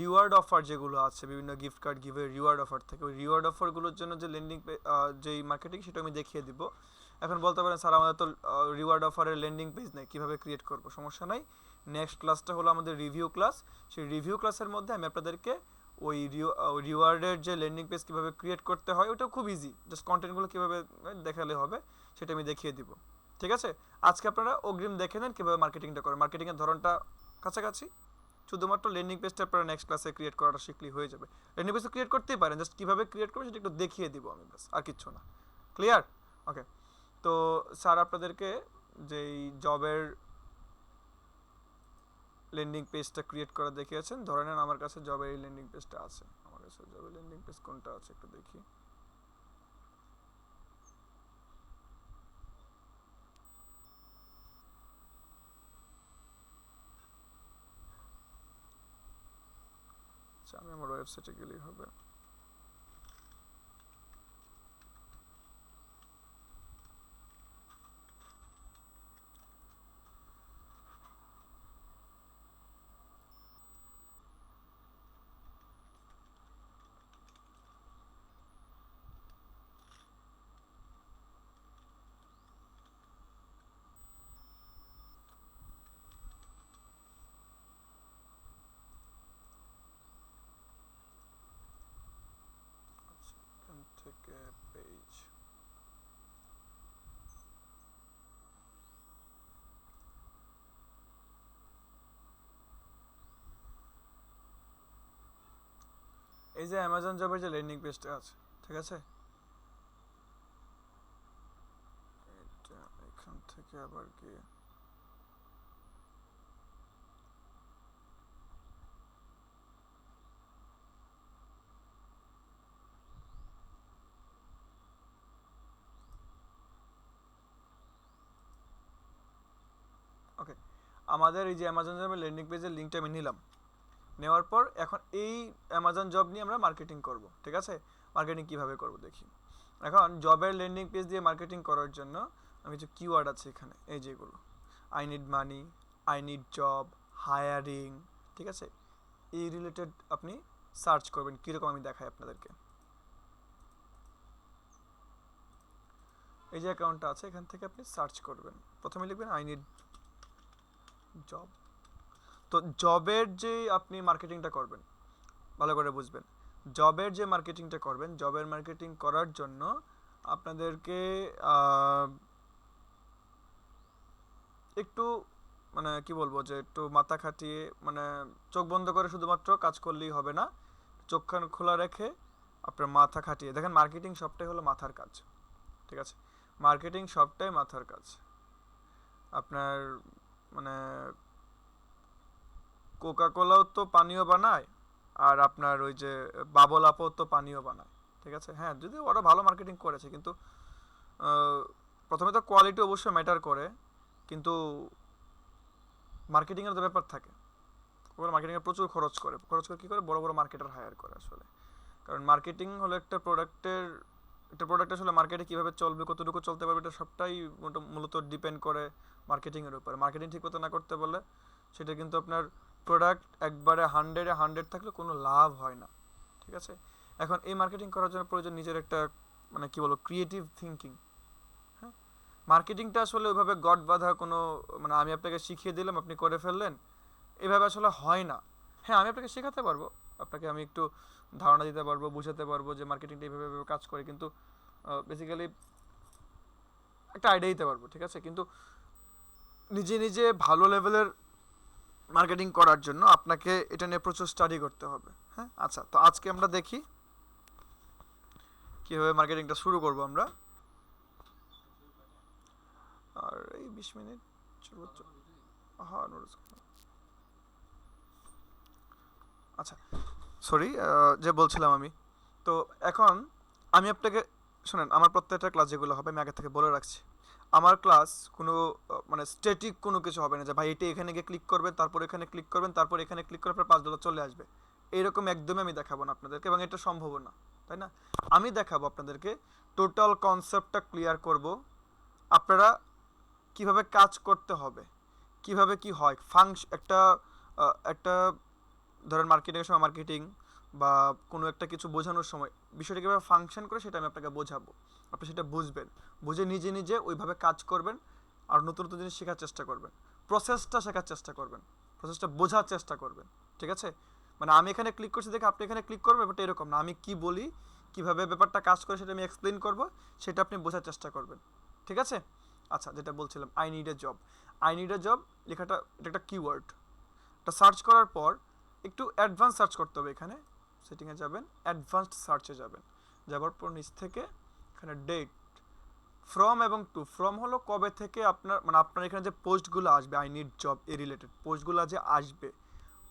রিওয়ার্ড অফার যেগুলো আছে, বিভিন্ন গিফট কার্ড গিভে রিওয়ার্ড অফার থেকে, ওই রিওয়ার্ড অফারগুলোর জন্য যে ল্যান্ডিং যেই মার্কেটিং সেটা আমি দেখিয়ে দিব। এখন বলতে পারেন স্যার আমাদের তো রিওয়ার্ড অফারের ল্যান্ডিং পেজ নেই, কীভাবে ক্রিয়েট করব? সমস্যা নাই, নেক্সট ক্লাসটা হলো আমাদের রিভিউ ক্লাস। সেই রিভিউ ক্লাসের মধ্যে আমি আপনাদেরকে ওই রিওয়ার্ডের যে ল্যান্ডিং পেজ কীভাবে ক্রিয়েট করতে হয় ওটা খুব ইজি, জাস্ট কন্টেন্টগুলো কীভাবে দেখালে হবে সেটা আমি দেখিয়ে দিব, ঠিক আছে। আজকে আপনারা অগ্রিম দেখে নেন কীভাবে মার্কেটিংটা করেন, মার্কেটিংয়ের ধরনটা কাছাকাছি, শুধুমাত্র ল্যান্ডিং পেজটা আপনারা নেক্সট ক্লাসে ক্রিয়েট করাটা শিখলেই হয়ে যাবে। ল্যান্ডিং পেজ ক্রিয়েট করতেই পারেন, জাস্ট কীভাবে ক্রিয়েট করবেন সেটা একটু দেখিয়ে দিব আমি, ব্যাস, আর কিচ্ছু না। ক্লিয়ার? ওকে, তো স্যার আপনাদেরকে যেই জবের ল্যান্ডিং পেজটা ক্রিয়েট করা দেখিয়েছেন, ধরে নেন আমার কাছে জবের এই ল্যান্ডিং পেজটা আছে, আমার কাছে জবের ল্যান্ডিং পেজ কোনটা আছে একটু দেখি। আচ্ছা, আমি আমার ওয়েবসাইটে গেলেই হবে। এখান থেকে পেজ, এই যে অ্যামাজন জবের যে ল্যান্ডিং পেজটা আছে, ঠিক আছে, এটা এখান থেকে আবার গিয়ে ওকে, আমাদের এই যে অ্যামাজন জবের ল্যান্ডিং পেজের লিঙ্কটা আমি নিলাম, নেওয়ার পর এখন এই অ্যামাজন জব নিয়ে আমরা মার্কেটিং করব, ঠিক আছে। মার্কেটিং কিভাবে করব দেখি। এখন জবের ল্যান্ডিং পেজ দিয়ে মার্কেটিং করার জন্য আমি কিছু কিওয়ার্ড আছে এখানে, এই যেগুলো I need money, I need job, hiring, ঠিক আছে, এই রিলেটেড আপনি সার্চ করবেন। কীরকম আমি দেখাই আপনাদেরকে, এই যে অ্যাকাউন্টটা আছে এখান থেকে আপনি সার্চ করবেন, প্রথমে লিখবেন আই নিড জব। তো জবের যে আপনি মার্কেটিংটা করবেন, ভালো করে বুঝবেন, জবের যে মার্কেটিংটা করবেন, জবের মার্কেটিং করার জন্য আপনাদেরকে একটু মানে কি বলবো, যে একটু মাথা খাটিয়ে, মানে চোখ বন্ধ করে শুধুমাত্র কাজ করলেই হবে না, চোখ কান খোলা রেখে আপনার মাথা খাটিয়ে দেখেন। মার্কেটিং সবটাই হলো মাথার কাজ, ঠিক আছে, মার্কেটিং সবটাই মাথার কাজ। আপনার মানে কোকা কোলাও তো পানীয় বানায়, আর আপনার ওই যে বাবল আপও তো পানীয় বানায়, ঠিক আছে। হ্যাঁ, যদি ওরা ভালো মার্কেটিং করেছে, কিন্তু প্রথমে তো কোয়ালিটি অবশ্যই ম্যাটার করে, কিন্তু মার্কেটিংয়ের তো ব্যাপার থাকে, ওরা মার্কেটিংয়ে প্রচুর খরচ করে কী করে, বড় বড় মার্কেটার হায়ার করে আসলে। কারণ মার্কেটিং হলো একটা প্রোডাক্ট আসলে মার্কেটে কীভাবে চলবে, কতটুকু চলতে পারবে, এটা সবটাই মূলত ডিপেন্ড করে মার্কেটিংয়ের উপরে। মার্কেটিং ঠিক মতো না করতে পারলে সেটা কিন্তু আপনার প্রোডাক্ট একবারে 100-এ 100 থাকলে কোনো লাভ হয় না, ঠিক আছে। এখন এই মার্কেটিং করার জন্য প্রয়োজন নিজের একটা মানে কী বলবো, ক্রিয়েটিভ থিঙ্কিং। হ্যাঁ, মার্কেটিংটা আসলে ওইভাবে গড বাঁধা কোনো, মানে আমি আপনাকে শিখিয়ে দিলাম আপনি করে ফেললেন, এভাবে আসলে হয় না। হ্যাঁ, আমি আপনাকে শেখাতে পারবো, আপনাকে আমি একটু ধারণা দিতে পারবো, বুঝাতে পারবো যে মার্কেটিংটা এইভাবে কাজ করে, কিন্তু বেসিক্যালি একটা আইডিয়া দিতে পারবো, ঠিক আছে। কিন্তু নিজে নিজে ভালো লেভেলের মার্কেটিং করার জন্য আপনাকে এটা নিয়ে প্রচুর স্টাডি করতে হবে। হ্যাঁ, আচ্ছা, তো আজকে আমরা দেখি কীভাবে মার্কেটিংটা শুরু করব আমরা। আর এই 20 মিনিট সর্বোচ্চ হ্যাঁ নোটিস। আচ্ছা, সরি, যে বলছিলাম আমি, তো এখন আমি আপনাকে শোনেন, আমার প্রত্যেকটা ক্লাস যেগুলো হবে আমি আগে থেকে বলে রাখছি। আমার ক্লাস কোনো মানে স্ট্যাটিক কোনো কিছু হবে না যে ভাই এটা এখানে গিয়ে ক্লিক করবেন, তারপর এখানে ক্লিক করবেন, তারপর এখানে ক্লিক করার পর $5 চলে আসবে, এইরকম একদমই আমি দেখাবো না আপনাদেরকে, এবং এটা সম্ভব না, তাই না? আমি দেখাবো আপনাদেরকে, টোটাল কনসেপ্টটা ক্লিয়ার করব, আপনারা কিভাবে কাজ করতে হবে, কিভাবে কি হয় একটা একটা ধরেন মার্কেটিংয়ের সময় মার্কেটিং বা কোনো একটা কিছু বোঝানোর সময় বিষয়টা কীভাবে ফাংশন করে সেটা আমি আপনাকে বোঝাবো, আপনি সেটা বুঝবেন, বুঝে নিজে নিজে ওইভাবে কাজ করবেন, আর নতুন নতুন জিনিস শেখার চেষ্টা করবেন, প্রসেসটা শেখার চেষ্টা করবেন, প্রসেসটা বোঝার চেষ্টা করবেন, ঠিক আছে? মানে আমি এখানে ক্লিক করছি দেখে আপনি এখানে ক্লিক করবেন, ব্যাপারটা এরকম না, আমি কি বলি, কিভাবে ব্যাপারটা কাজ করে সেটা আমি এক্সপ্লেন করব, সেটা আপনি বোঝার চেষ্টা করবেন, ঠিক আছে? আচ্ছা, যেটা বলছিলাম, I need A job. I need A job লেখাটা এটা একটা কিওয়ার্ড, এটা সার্চ করার পর একটু অ্যাডভান্স সার্চ করতে হবে, এখানে সেটিংয়ে যাবেন, অ্যাডভান্সড সার্চে যাবেন, যাওয়ার পর নিচ থেকে এখানে ডেট, ফ্রম এবং টু। ফ্রম হলো কবে থেকে আপনার মানে আপনার এখানে যে পোস্টগুলো আসবে I need job a related পোস্টগুলো যে আসবে,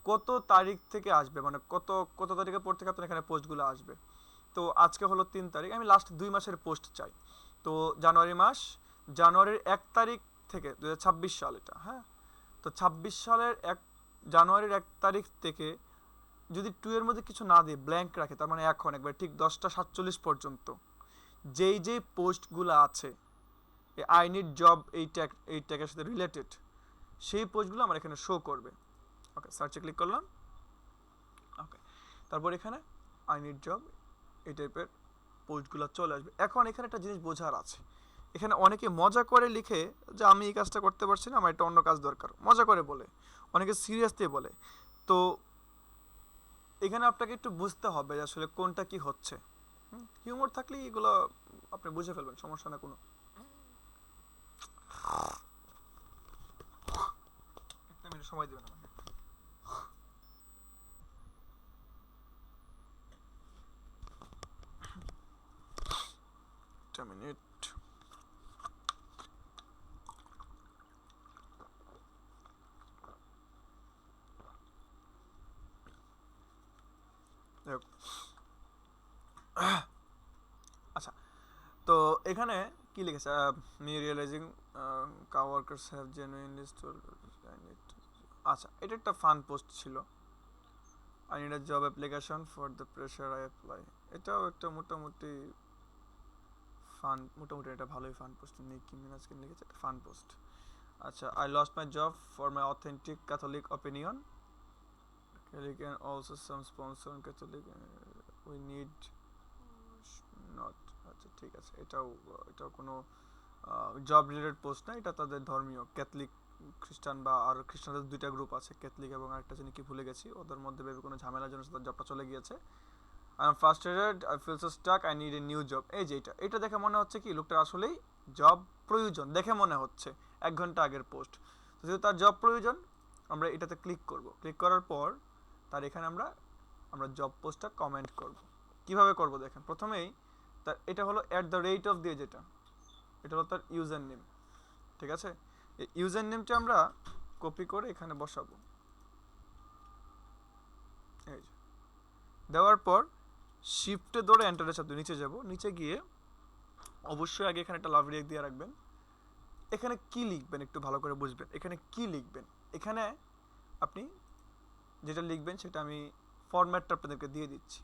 কত তারিখ থেকে আসবে, মানে কত কত তারিখের পর থেকে আপনার এখানে পোস্টগুলো আসবে। তো আজকে হলো 3 তারিখ, আমি লাস্ট 2 মাসের পোস্ট চাই। তো জানুয়ারি মাস, জানুয়ারির 1 তারিখ থেকে 2026 সাল এটা, হ্যাঁ। তো 26 সালের জানুয়ারির 1 তারিখ থেকে যদি 2 এর মধ্যে কিছু না দিয়ে ব্ল্যাঙ্ক রাখে, তার মানে এখন একবার ঠিক 10টা 47 পর্যন্ত যেই যেই পোস্টগুলো আছে আই নিড জব এই ট্যাগের সাথে রিলেটেড, সেই পোস্টগুলো আমার এখানে শো করবে। ওকে, সার্চে ক্লিক করলাম। ওকে, তারপর এখানে আই নিড জব এই টাইপের পোস্টগুলো চলে আসবে। এখন এখানে একটা জিনিস বোঝার আছে, এখানে অনেকে মজা করে লিখে যে আমি এই কাজটা করতে পারছি না, আমার একটা অন্য কাজ দরকার, মজা করে বলে, অনেকে সিরিয়াসলি বলে। তো এখানে আপনাকে একটু বুঝতে হবে যে আসলে কোনটা কি হচ্ছে। হিউমার থাকলে এগুলো আপনি বুঝে ফেলবেন, সমস্যা না কোনো। একটা মিনিট সময় দেবেন আমাকে, একটা মিনিট। আচ্ছা, তো এখানে কি লিখেছে, me realizing coworkers have genuinely store. আচ্ছা, এটা একটা ফান পোস্ট ছিল, I need a job application for the pressure I apply. এটাও একটা মোটামুটি ফান, মোটামুটি এটা ভালোই ফান পোস্ট, নিকি মিনাজকে লিখেছে, একটা ফান পোস্ট। আচ্ছা, I lost my job for my authentic Catholic opinion, Catholic and also some sponsor on Catholic, we need not। আচ্ছা ঠিক আছে, এটাও কোনো জব রিলেটেড পোস্ট না, এটা তাদের ধর্মীয় ক্যাথলিক খ্রিস্টান, বা আর খ্রিস্টানদের 2টা গ্রুপ আছে, ক্যাথলিক এবং আরেকটা জানি কি ভুলে গেছি, ওদের মধ্যে ভেবে কোনো ঝামেলার জন্য তাদের জবটা চলে গিয়েছে। I am frustrated, I feel so stuck, I need a new job. এই যে এটা দেখে মনে হচ্ছে কি লোকটার আসলেই জব প্রয়োজন, দেখে মনে হচ্ছে 1 ঘন্টা আগের পোস্ট। তো যেহেতু তার জব প্রয়োজন, আমরা এটাতে ক্লিক করব, ক্লিক করার পর তার এখানে আমরা জব পোস্টটা কমেন্ট করব। কিভাবে করব দেখেন, প্রথমেই তার এটা হলো @ দিয়ে যেটা, এটা হলো তার ইউজার নেম, ঠিক আছে? এই ইউজার নেমটা আমরা কপি করে এখানে বসাবো, এই যে দেওয়ার পর শিফটে ধরে এন্টারের চাপ দিয়ে নিচে যাব, নিচে গিয়ে অবশ্যই আগে এখানে একটা লাভ রেখ দিয়ে রাখবেন। এখানে কি লিখবেন একটু ভালো করে বুঝবেন, এখানে কি লিখবেন, এখানে আপনি যেটা লিখবেন সেটা আমি ফরম্যাটটা আপনাদেরকে দিয়ে দিচ্ছি।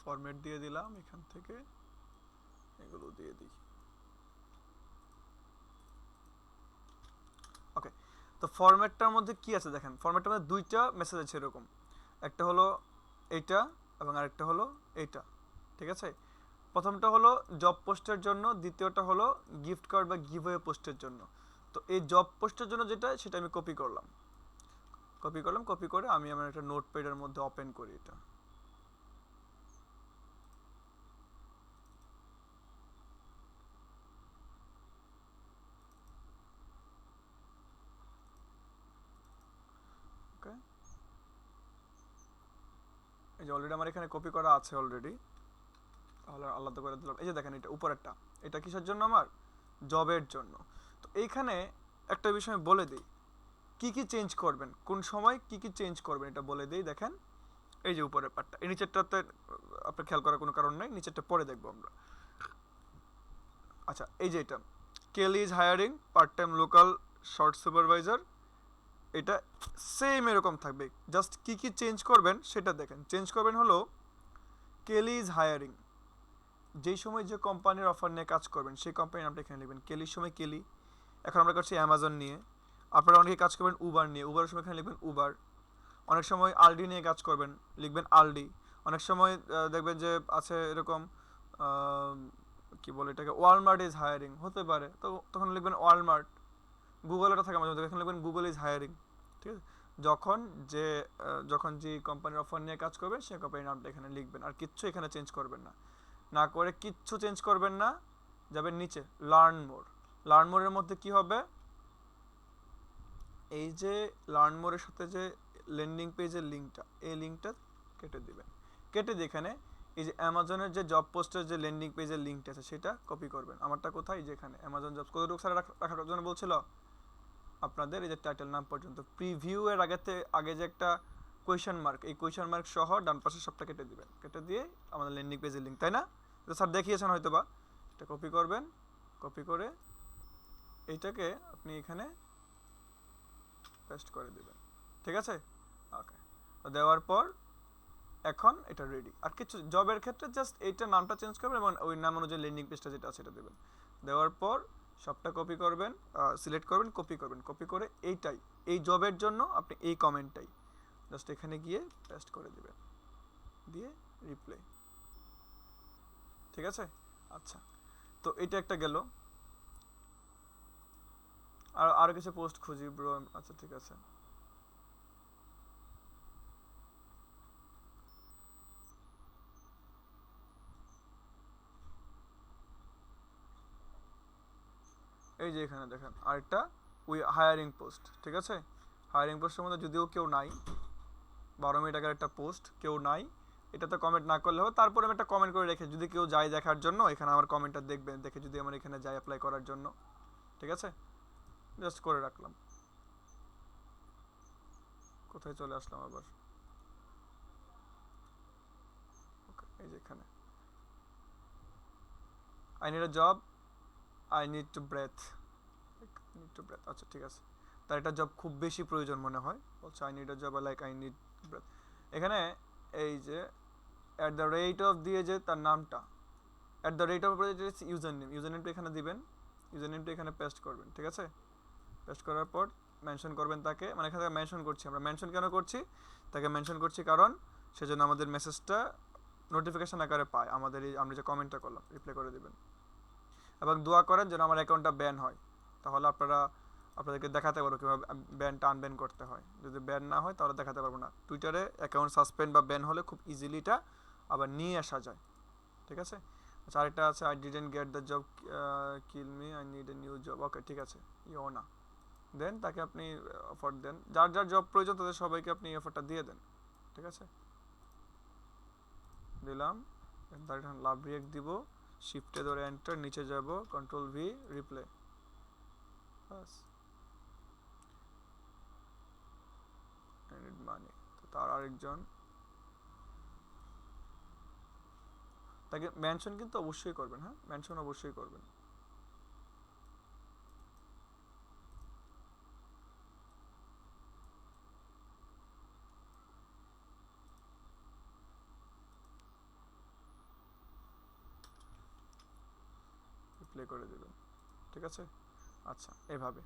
ফরম্যাট দিয়ে দিলাম, এখান থেকে এগুলো দিয়ে দিই। ওকে, তো ফরম্যাটটার মধ্যে কি আছে দেখেন, ফরম্যাটটার মধ্যে 2টা মেসেজ আছে এরকম, একটা হলো এইটা এবং আরেকটা হলো এইটা, ঠিক আছে? প্রথমটা হলো জব পোস্টের জন্য, দ্বিতীয়টা হলো গিফট কার্ড বা গিভওয়ে পোস্টের জন্য। তো এই জব পোস্টের জন্য যেটা, সেটা আমি কপি করলাম। কপি করলাম, কপি করে আমি আমার একটা নোটপ্যাডের মধ্যে ওপেন করি এটা। ওকে, এই যে অলরেডি আমার এখানে কপি করা আছে অলরেডি, তাহলে আলাদা করে দিলাম। এই যে দেখেন এটা উপরেরটা, এটা কিসের জন্য আমার? জবের জন্য। তো এইখানে একটা বিষয় আমি বলে দিই, কি কি চেঞ্জ করবেন, কোন সময় কি কি চেঞ্জ করবেন এটা বলে দিই। দেখেন এই যে উপরের পার্টটা, এই নিচেরটাতে আপনার খেয়াল করার কোনো কারণ নাই, নিচেরটা পরে দেখবো আমরা। আচ্ছা, এই যে এটা Kelly is hiring part time local short supervisor, এটা সেম এরকম থাকবে, জাস্ট কি কি চেঞ্জ করবেন সেটা দেখেন। চেঞ্জ করবেন হলো কেলি ইজ হায়ারিং, যেই সময় যে কোম্পানির অফার নিয়ে কাজ করবেন সেই কোম্পানির নামটা এখানে লিখবেন। কেলির সময় কেলি, এখন আমরা করছি অ্যামাজন নিয়ে, আপনারা অনেকে কাজ করবেন উবার নিয়ে, উবারের সময় এখানে লিখবেন উবার। অনেক সময় আলডি নিয়ে কাজ করবেন, লিখবেন আলডি। অনেক সময় দেখবেন যে আছে এরকম আহ, কি বলে এটাকে, ওয়ালমার্ট ইজ হায়ারিং হতে পারে, তো তখন লিখবেন ওয়ালমার্ট। গুগলেরও থাকে মাঝে মধ্যে, এখানে লিখবেন গুগল ইজ হায়ারিং। ঠিক আছে, যখন যে যখন যে কোম্পানির অফার নিয়ে কাজ করবেন সেই কোম্পানির নামটা এখানে লিখবেন, আর কিচ্ছু এখানে চেঞ্জ করবেন না। না করে কিচ্ছু চেঞ্জ করবেন না, যাবেন নিচে লার্ন মোর। লার্ন মোরের মধ্যে কি হবে, এই যে লার্ন মোরের সাথে যে ল্যান্ডিং পেজের লিঙ্কটা, এই লিঙ্কটা কেটে দিবেন। কেটে দিয়ে এখানে এই যে অ্যামাজনের যে জব পোস্টের যে ল্যান্ডিং পেজের লিঙ্কটা আছে সেটা কপি করবেন। আমারটা কোথায়, যেখানে অ্যামাজন জবস, কতটুকু স্যার রাখার জন্য বলছিল আপনাদের, এই যে টাইটেল নাম পর্যন্ত, প্রিভিউ এর আগে যে একটা কোয়েশ্চেন মার্ক, এই কোয়েশ্চেন মার্ক সহ ডান পাশে সবটা কেটে দিবেন। কেটে দিয়ে আমাদের ল্যান্ডিং পেজের লিঙ্ক, তাই না? তো স্যার দেখিয়েছেন হয়তো বা, এটা কপি করবেন। কপি করে এইটাকে আপনি এখানে পেস্ট করে দিবেন। ঠিক আছে, ওকে। তো দেওয়ার পর এখন এটা রেডি। আর কিছু জবের ক্ষেত্রে জাস্ট এইটা নামটা চেঞ্জ করবেন এবং ওই নাম অনুযায়ী ল্যান্ডিং পেজটা যেটা আছে সেটা দেবেন। দেওয়ার পর সবটা কপি করবেন, সিলেক্ট করবেন, কপি করবেন। কপি করে এইটাই, এই জবের জন্য আপনি এই কমেন্টটাই জাস্ট এখানে গিয়ে পেস্ট করে দিবেন, দিয়ে রিপ্লাই। ঠিক আছে, আচ্ছা। তো এটা একটা গেল। আর আরও কিছু পোস্ট খুঁজি ব্রো। আচ্ছা ঠিক আছে, এই যে এখানে দেখেন আরেকটা উই হায়ারিং পোস্ট। ঠিক আছে, হায়ারিং পোস্টের মধ্যে যদিও কেউ নাই, 12 মিনিট আগের একটা পোস্ট, কেউ নাই, এটাতে কমেন্ট না করলে হবে। তারপরে আমি একটা কমেন্ট করে রেখে, যদি কেউ যায় দেখার জন্য এখানে আমার কমেন্টটা দেখবেন, দেখে যদি আমার এখানে যায় অ্যাপ্লাই করার জন্য। ঠিক আছে, জাস্ট করে রাখলাম। কোথায় চলে আসলাম আবার, ওকে, এই যে এখানে I need a job, I need to breathe, আচ্ছা ঠিক আছে। তার একটা জব খুব বেশি প্রয়োজন মনে হয়, বলছে I need a job, like I need breath. এখানে এই যে অ্যাট দ্য রেট অফ দিয়ে যে তার নামটা, at the rate of user name, user নেমটা এখানে দিবেন, ইউজার নেমটা এখানে পেস্ট করবেন। ঠিক আছে, পেস্ট করার পর মেনশন করবেন তাকে, মানে এখানে মেনশন করছি আমরা। মেনশন কেন করছি, তাকে মেনশন করছি কারণ সেজন্য আমাদের মেসেজটা নোটিফিকেশন আকারে পায়, আমাদের এই আমরা যে কমেন্টটা করলাম রিপ্লাই করে দিবেন। এবং দোয়া করেন যেন আমার অ্যাকাউন্টটা ব্যান হয়, তাহলে আপনাদেরকে দেখাতে পারবো কীভাবে ব্যানটা আনব্যান করতে হয়। যদি ব্যান না হয় তাহলে দেখাতে পারবো না। টুইটারে অ্যাকাউন্ট সাসপেন্ড বা ব্যান হলে খুব ইজিলি এটা আবার নিয়ে আসা যায়। ঠিক আছে, আচ্ছা আরেকটা আছে, I didn't get the job, kill me, I need a new job. Okay ঠিক আছে, ইও না, দেন তাকে আপনি অফার দেন, যার যার জব প্রয়োজন তাদের সবাইকে আপনি অফারটা দিয়ে দেন। ঠিক আছে, দিলাম। তার এখানে লাভ রিয়েক্ট দিব, শিফটে ধরে এন্টার, নিচে যাব, control V, reply, bus. I need money, তো তার আরেকজন, তাকে মেনশন কিন্তু অবশ্যই করবেন, হ্যাঁ মেনশন অবশ্যই করবেন। রিপ্লাই করে দেবেন। ঠিক আছে, আচ্ছা এভাবে,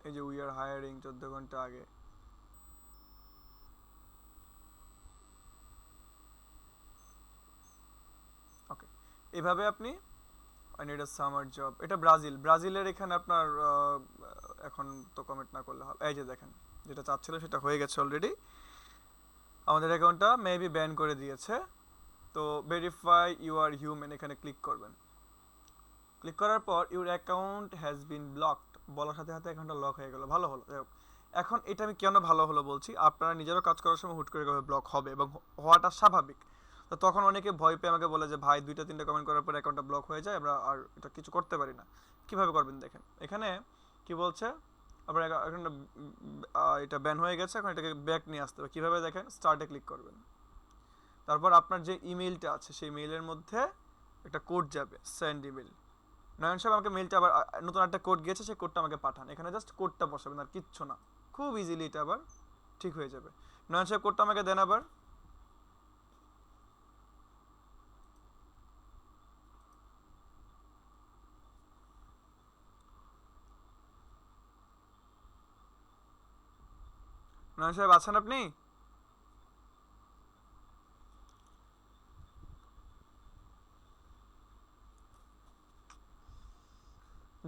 এই যে উই আর হায়ারিং 14 ঘন্টা আগে, ওকে, এভাবে আপনি I need a summer job. এটা ব্রাজিলের এখানে আপনার এখন তো কমেন্ট না করলে হবে। এই যে দেখেন, যেটা চাচ্ছিল সেটা হয়ে গেছে অলরেডি। আমাদের অ্যাকাউন্টটা মেবি ব্যান করে দিয়েছে। তো ভেরিফাই ইউ আর হিউম্যান এখানে ক্লিক করবেন। ক্লিক করার পর your account has been blocked বলার সাথে সাথে অ্যাকাউন্টটা লক হয়ে গেল। ভালো হলো, যাই হোক। এখন এটা আমি কেন ভালো হলো বলছি, আপনারা নিজেরও কাজ করার সময় হুট করে ব্লক হবে এবং হওয়াটা স্বাভাবিক। তো তখন অনেকে ভয় পেয়ে আমাকে বলে যে ভাই 2টা 3টা কমেন্ট করার পর অ্যাকাউন্টটা ব্লক হয়ে যায়, আমরা আর এটা কিছু করতে পারি না। কীভাবে করবেন দেখেন, এখানে কি বলছে, আপনার অ্যাকাউন্টটা এটা ব্যান হয়ে গেছে, এখন এটাকে ব্যাক নিয়ে আসতে হবে। কীভাবে দেখেন, স্টার্টে ক্লিক করবেন। তারপর আপনার যে ইমেইলটা আছে সেই মেইলের মধ্যে একটা কোড যাবে, সেন্ড ইমেল। নয়ন সাহেব আমাকে মেইলটা আবার নতুন একটা কোড গিয়েছে, সেই কোডটা আমাকে পাঠান। এখানে জাস্ট কোডটা বসাবেন, আর কিচ্ছু না। খুব ইজিলি এটা আবার ঠিক হয়ে যাবে। নয়ন সাহেব কোডটা আমাকে দেন আবার। নয়ন সাহেব আছেন আপনি?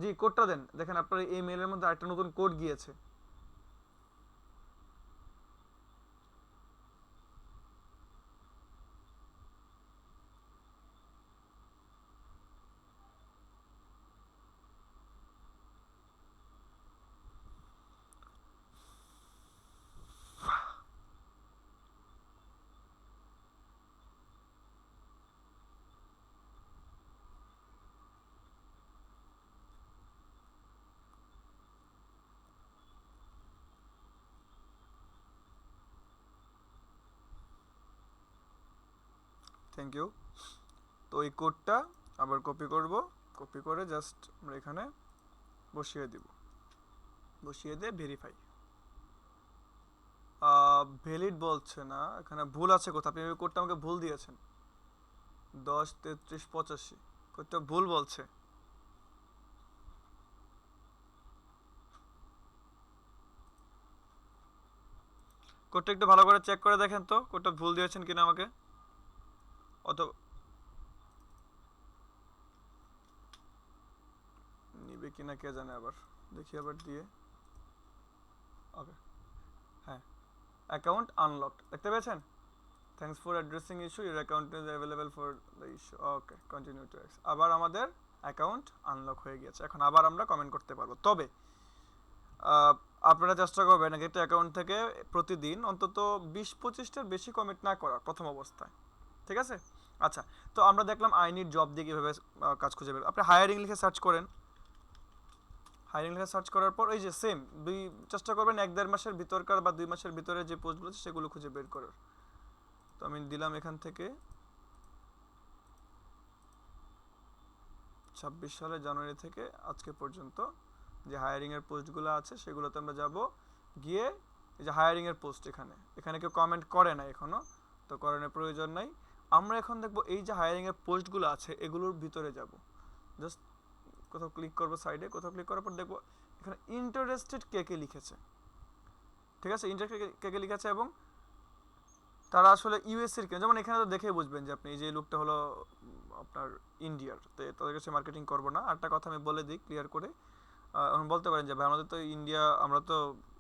জি, কোডটা দেন। দেখেন আপনার এই মেইলের মধ্যে আরেকটা নতুন কোড গিয়েছে। Thank you. তো এই কোডটা আবার কপি করব, কপি করে জাস্ট আমরা এখানে বসিয়ে দিব, বসিয়ে দিয়ে ভেরিফাই। ভ্যালিড বলছে না, এখানে ভুল আছে কোথাও। আপনি ওই কোডটা আমাকে ভুল দিয়েছেন, 10 33 85 কোডটা ভুল বলছে। কোডটা একটু ভালো করে চেক করে দেখেন তো, কোডটা ভুল দিয়েছেন কিনা আমাকে। অত নিবে কিনা কে জানে, আবার দেখি আবার দিয়ে। ওকে, হ্যাঁ, অ্যাকাউন্ট আনলকড দেখতে পেয়েছেন। Thanks for addressing issue, your account is available for the issue. Okay, continue to x. আবার আমাদের অ্যাকাউন্ট আনলক হয়ে গেছে। এখন আবার আমরা কমেন্ট করতে পারবো। তবে আহ, আপনারা চেষ্টা করবেন এক একটা অ্যাকাউন্ট থেকে প্রতিদিন অন্তত 20-25টার বেশি কমেন্ট না করার প্রথম অবস্থায়, ঠিক আছে? আচ্ছা, তো আমরা দেখলাম আই নিড জব দিয়ে কীভাবে কাজ খুঁজে বের। আপনি হায়ারিং লিখে সার্চ করেন। হায়ারিং লিখে সার্চ করার পর এই যে সেম চেষ্টা করবেন 1-1.5 মাসের ভিতরকার বা 2 মাসের ভিতরে যে পোস্টগুলো আছে সেগুলো খুঁজে বের করার। তো আমি দিলাম এখান থেকে 26 সালের জানুয়ারি থেকে আজকে পর্যন্ত যে হায়ারিংয়ের পোস্টগুলো আছে সেগুলোতে আমরা যাব। গিয়ে এই যে হায়ারিংয়ের পোস্ট, এখানে এখানে কেউ কমেন্ট করে না এখনও, তো করানোর প্রয়োজন নাই। আমরা এখন দেখব এই যে হায়ারিংয়ের পোস্টগুলো আছে এগুলোর ভিতরে যাব। জাস্ট কোথাও ক্লিক করবো, সাইডে কোথাও ক্লিক করার পর দেখবো এখানে ইন্টারেস্টেড কে কে লিখেছে। ঠিক আছে, ইন্টারেস্টেড কে কে লিখেছে এবং তারা আসলে ইউএসএর কেন। যেমন এখানে তো দেখেই বুঝবেন যে আপনি এই যে লোকটা হলো আপনার ইন্ডিয়ার, তো তাদের কাছে মার্কেটিং করবো না। আরেকটা কথা আমি বলে দিই ক্লিয়ার করে, এখন বলতে পারেন যে ভাই আমাদের তো ইন্ডিয়া, আমরা তো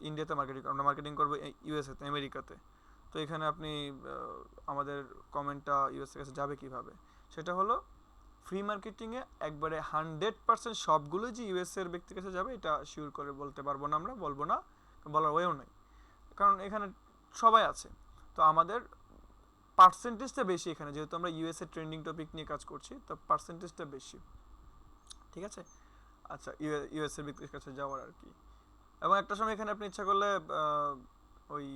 ইন্ডিয়াতে মার্কেটিং, আমরা মার্কেটিং করবো ইউএসএতে, আমেরিকাতে। তো এখানে আপনি আমাদের কমেন্টটা ইউএসএর কাছে যাবে কিভাবে, সেটা হলো ফ্রি মার্কেটিংয়ে একবারে 100% সবগুলো যে ইউএসএর ব্যক্তির কাছে যাবে এটা শিওর করে বলতে পারবো না, আমরা বলবো না, বলার ওয়েও নাই, কারণ এখানে সবাই আছে। তো আমাদের পার্সেন্টেজটা বেশি এখানে, যেহেতু আমরা ইউএসএ ট্রেন্ডিং টপিক নিয়ে কাজ করছি, তো পার্সেন্টেজটা বেশি, ঠিক আছে? আচ্ছা, ইউএসএ ব্যক্তির কাছে যাওয়ার আর কি। এবং একটা সময় এখানে আপনি ইচ্ছা করলে ওই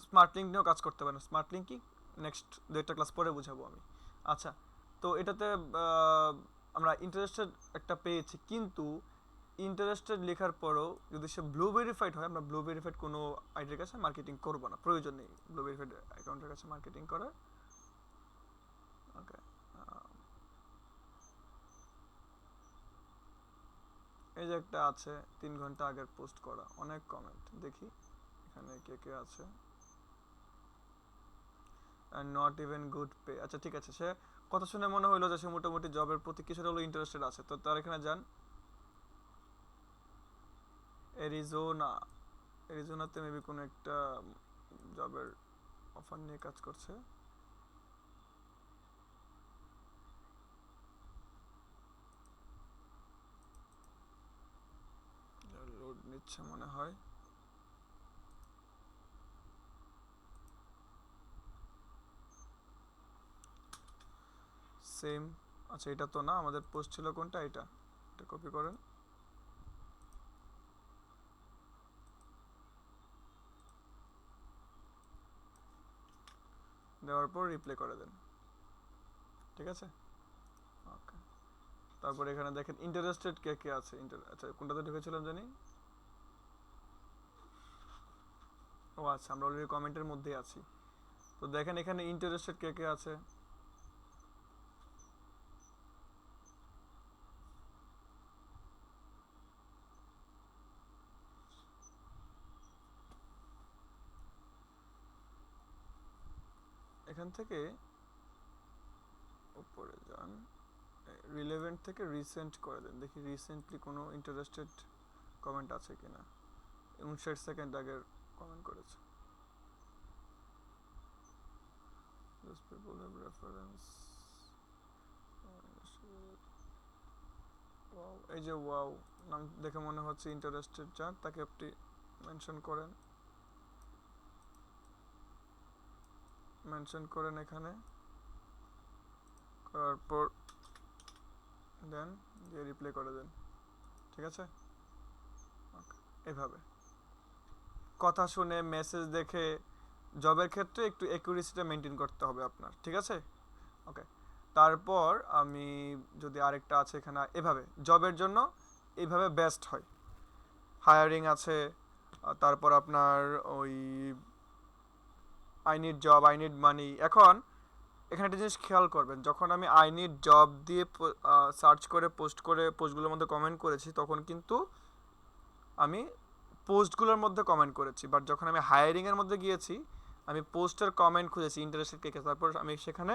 স্মার্ট লিঙ্ক নিয়েও কাজ করতে পারেন। স্মার্ট লিঙ্ক কি নেক্সট 2-1টা ক্লাস পরে বুঝাবো আমি। আচ্ছা, তো এটাতে আমরা ইন্টারেস্টেড একটা পেয়েছি, কিন্তু ইন্টারেস্টেড লেখার পরও যদি সে ব্লু ভেরিফাইড হয়, আমরা ব্লু ভেরিফাইড কোনো আইডির কাছে মার্কেটিং করবো না, প্রয়োজন নেই ব্লু ভেরিফাইড অ্যাকাউন্টের কাছে মার্কেটিং করার। ওকে, এই যে একটা আছে 3 ঘন্টা আগের পোস্ট করা, অনেক কমেন্ট দেখি এখানে কে কে আছে। Not even good pay. আচ্ছা ঠিক আছে, সে কথা শুনে মনে হলো যে সে মোটামুটি জবের প্রতি কিছুটা হলো ইন্টারেস্টেড আছে, তো তার এখানে যান। অ্যারিজোনা, অ্যারিজোনাতে মেবি কোনো একটা জবের অফার নিয়ে কাজ করছে। লোড নিচ্ছে মনে হয়। সেম, আচ্ছা এটা তো না, আমাদের পোস্ট ছিল কোনটা, এটা কপি করেন। দেওয়ার পর রিপ্লে করে দেন, ঠিক আছে। ওকে, তারপর এখানে দেখেন ইন্টারেস্টেড কে কে আছে। আচ্ছা কোনটাতে ঢুকেছিলাম জানি, ও আচ্ছা আমরা অলরেডি কমেন্টের মধ্যেই আছি। তো দেখেন এখানে ইন্টারেস্টেড কে কে আছে। এখান থেকে উপরে যান, রিলেভেন্ট থেকে রিসেন্ট করে দেন, দেখি রিসেন্টলি কোনো ইন্টারেস্টেড কমেন্ট আছে কিনা। 59 সেকেন্ড আগের কমেন্ট করেছে। Those people have reference. Wow, এই যে ওয়াও নাম দেখে মনে হচ্ছে ইন্টারেস্টেড, যান তাকে আপনি মেনশন করেন, এখানে করার পর দেন দিয়ে রিপ্লাই করে দেন, ঠিক আছে। ওকে, এভাবে কথা শুনে মেসেজ দেখে জবের ক্ষেত্রে একটু অ্যাকুরেসিটা মেনটেন করতে হবে আপনার, ঠিক আছে। ওকে, তারপর আমি যদি আরেকটা আছে এখানে, এভাবে জবের জন্য এইভাবে বেস্ট হয়। হায়ারিং আছে, তারপর আপনার ওই I need job, I need money. এখন এখানে একটা জিনিস খেয়াল করবেন, যখন আমি আই নিড জব দিয়ে সার্চ করে পোস্টগুলোর মধ্যে কমেন্ট করেছি, তখন কিন্তু আমি পোস্টগুলোর মধ্যে কমেন্ট করেছি। বাট যখন আমি হায়ারিংয়ের মধ্যে গিয়েছি, আমি পোস্টের কমেন্ট খুঁজেছি ইন্টারেস্টেড কে কে, তারপর আমি সেখানে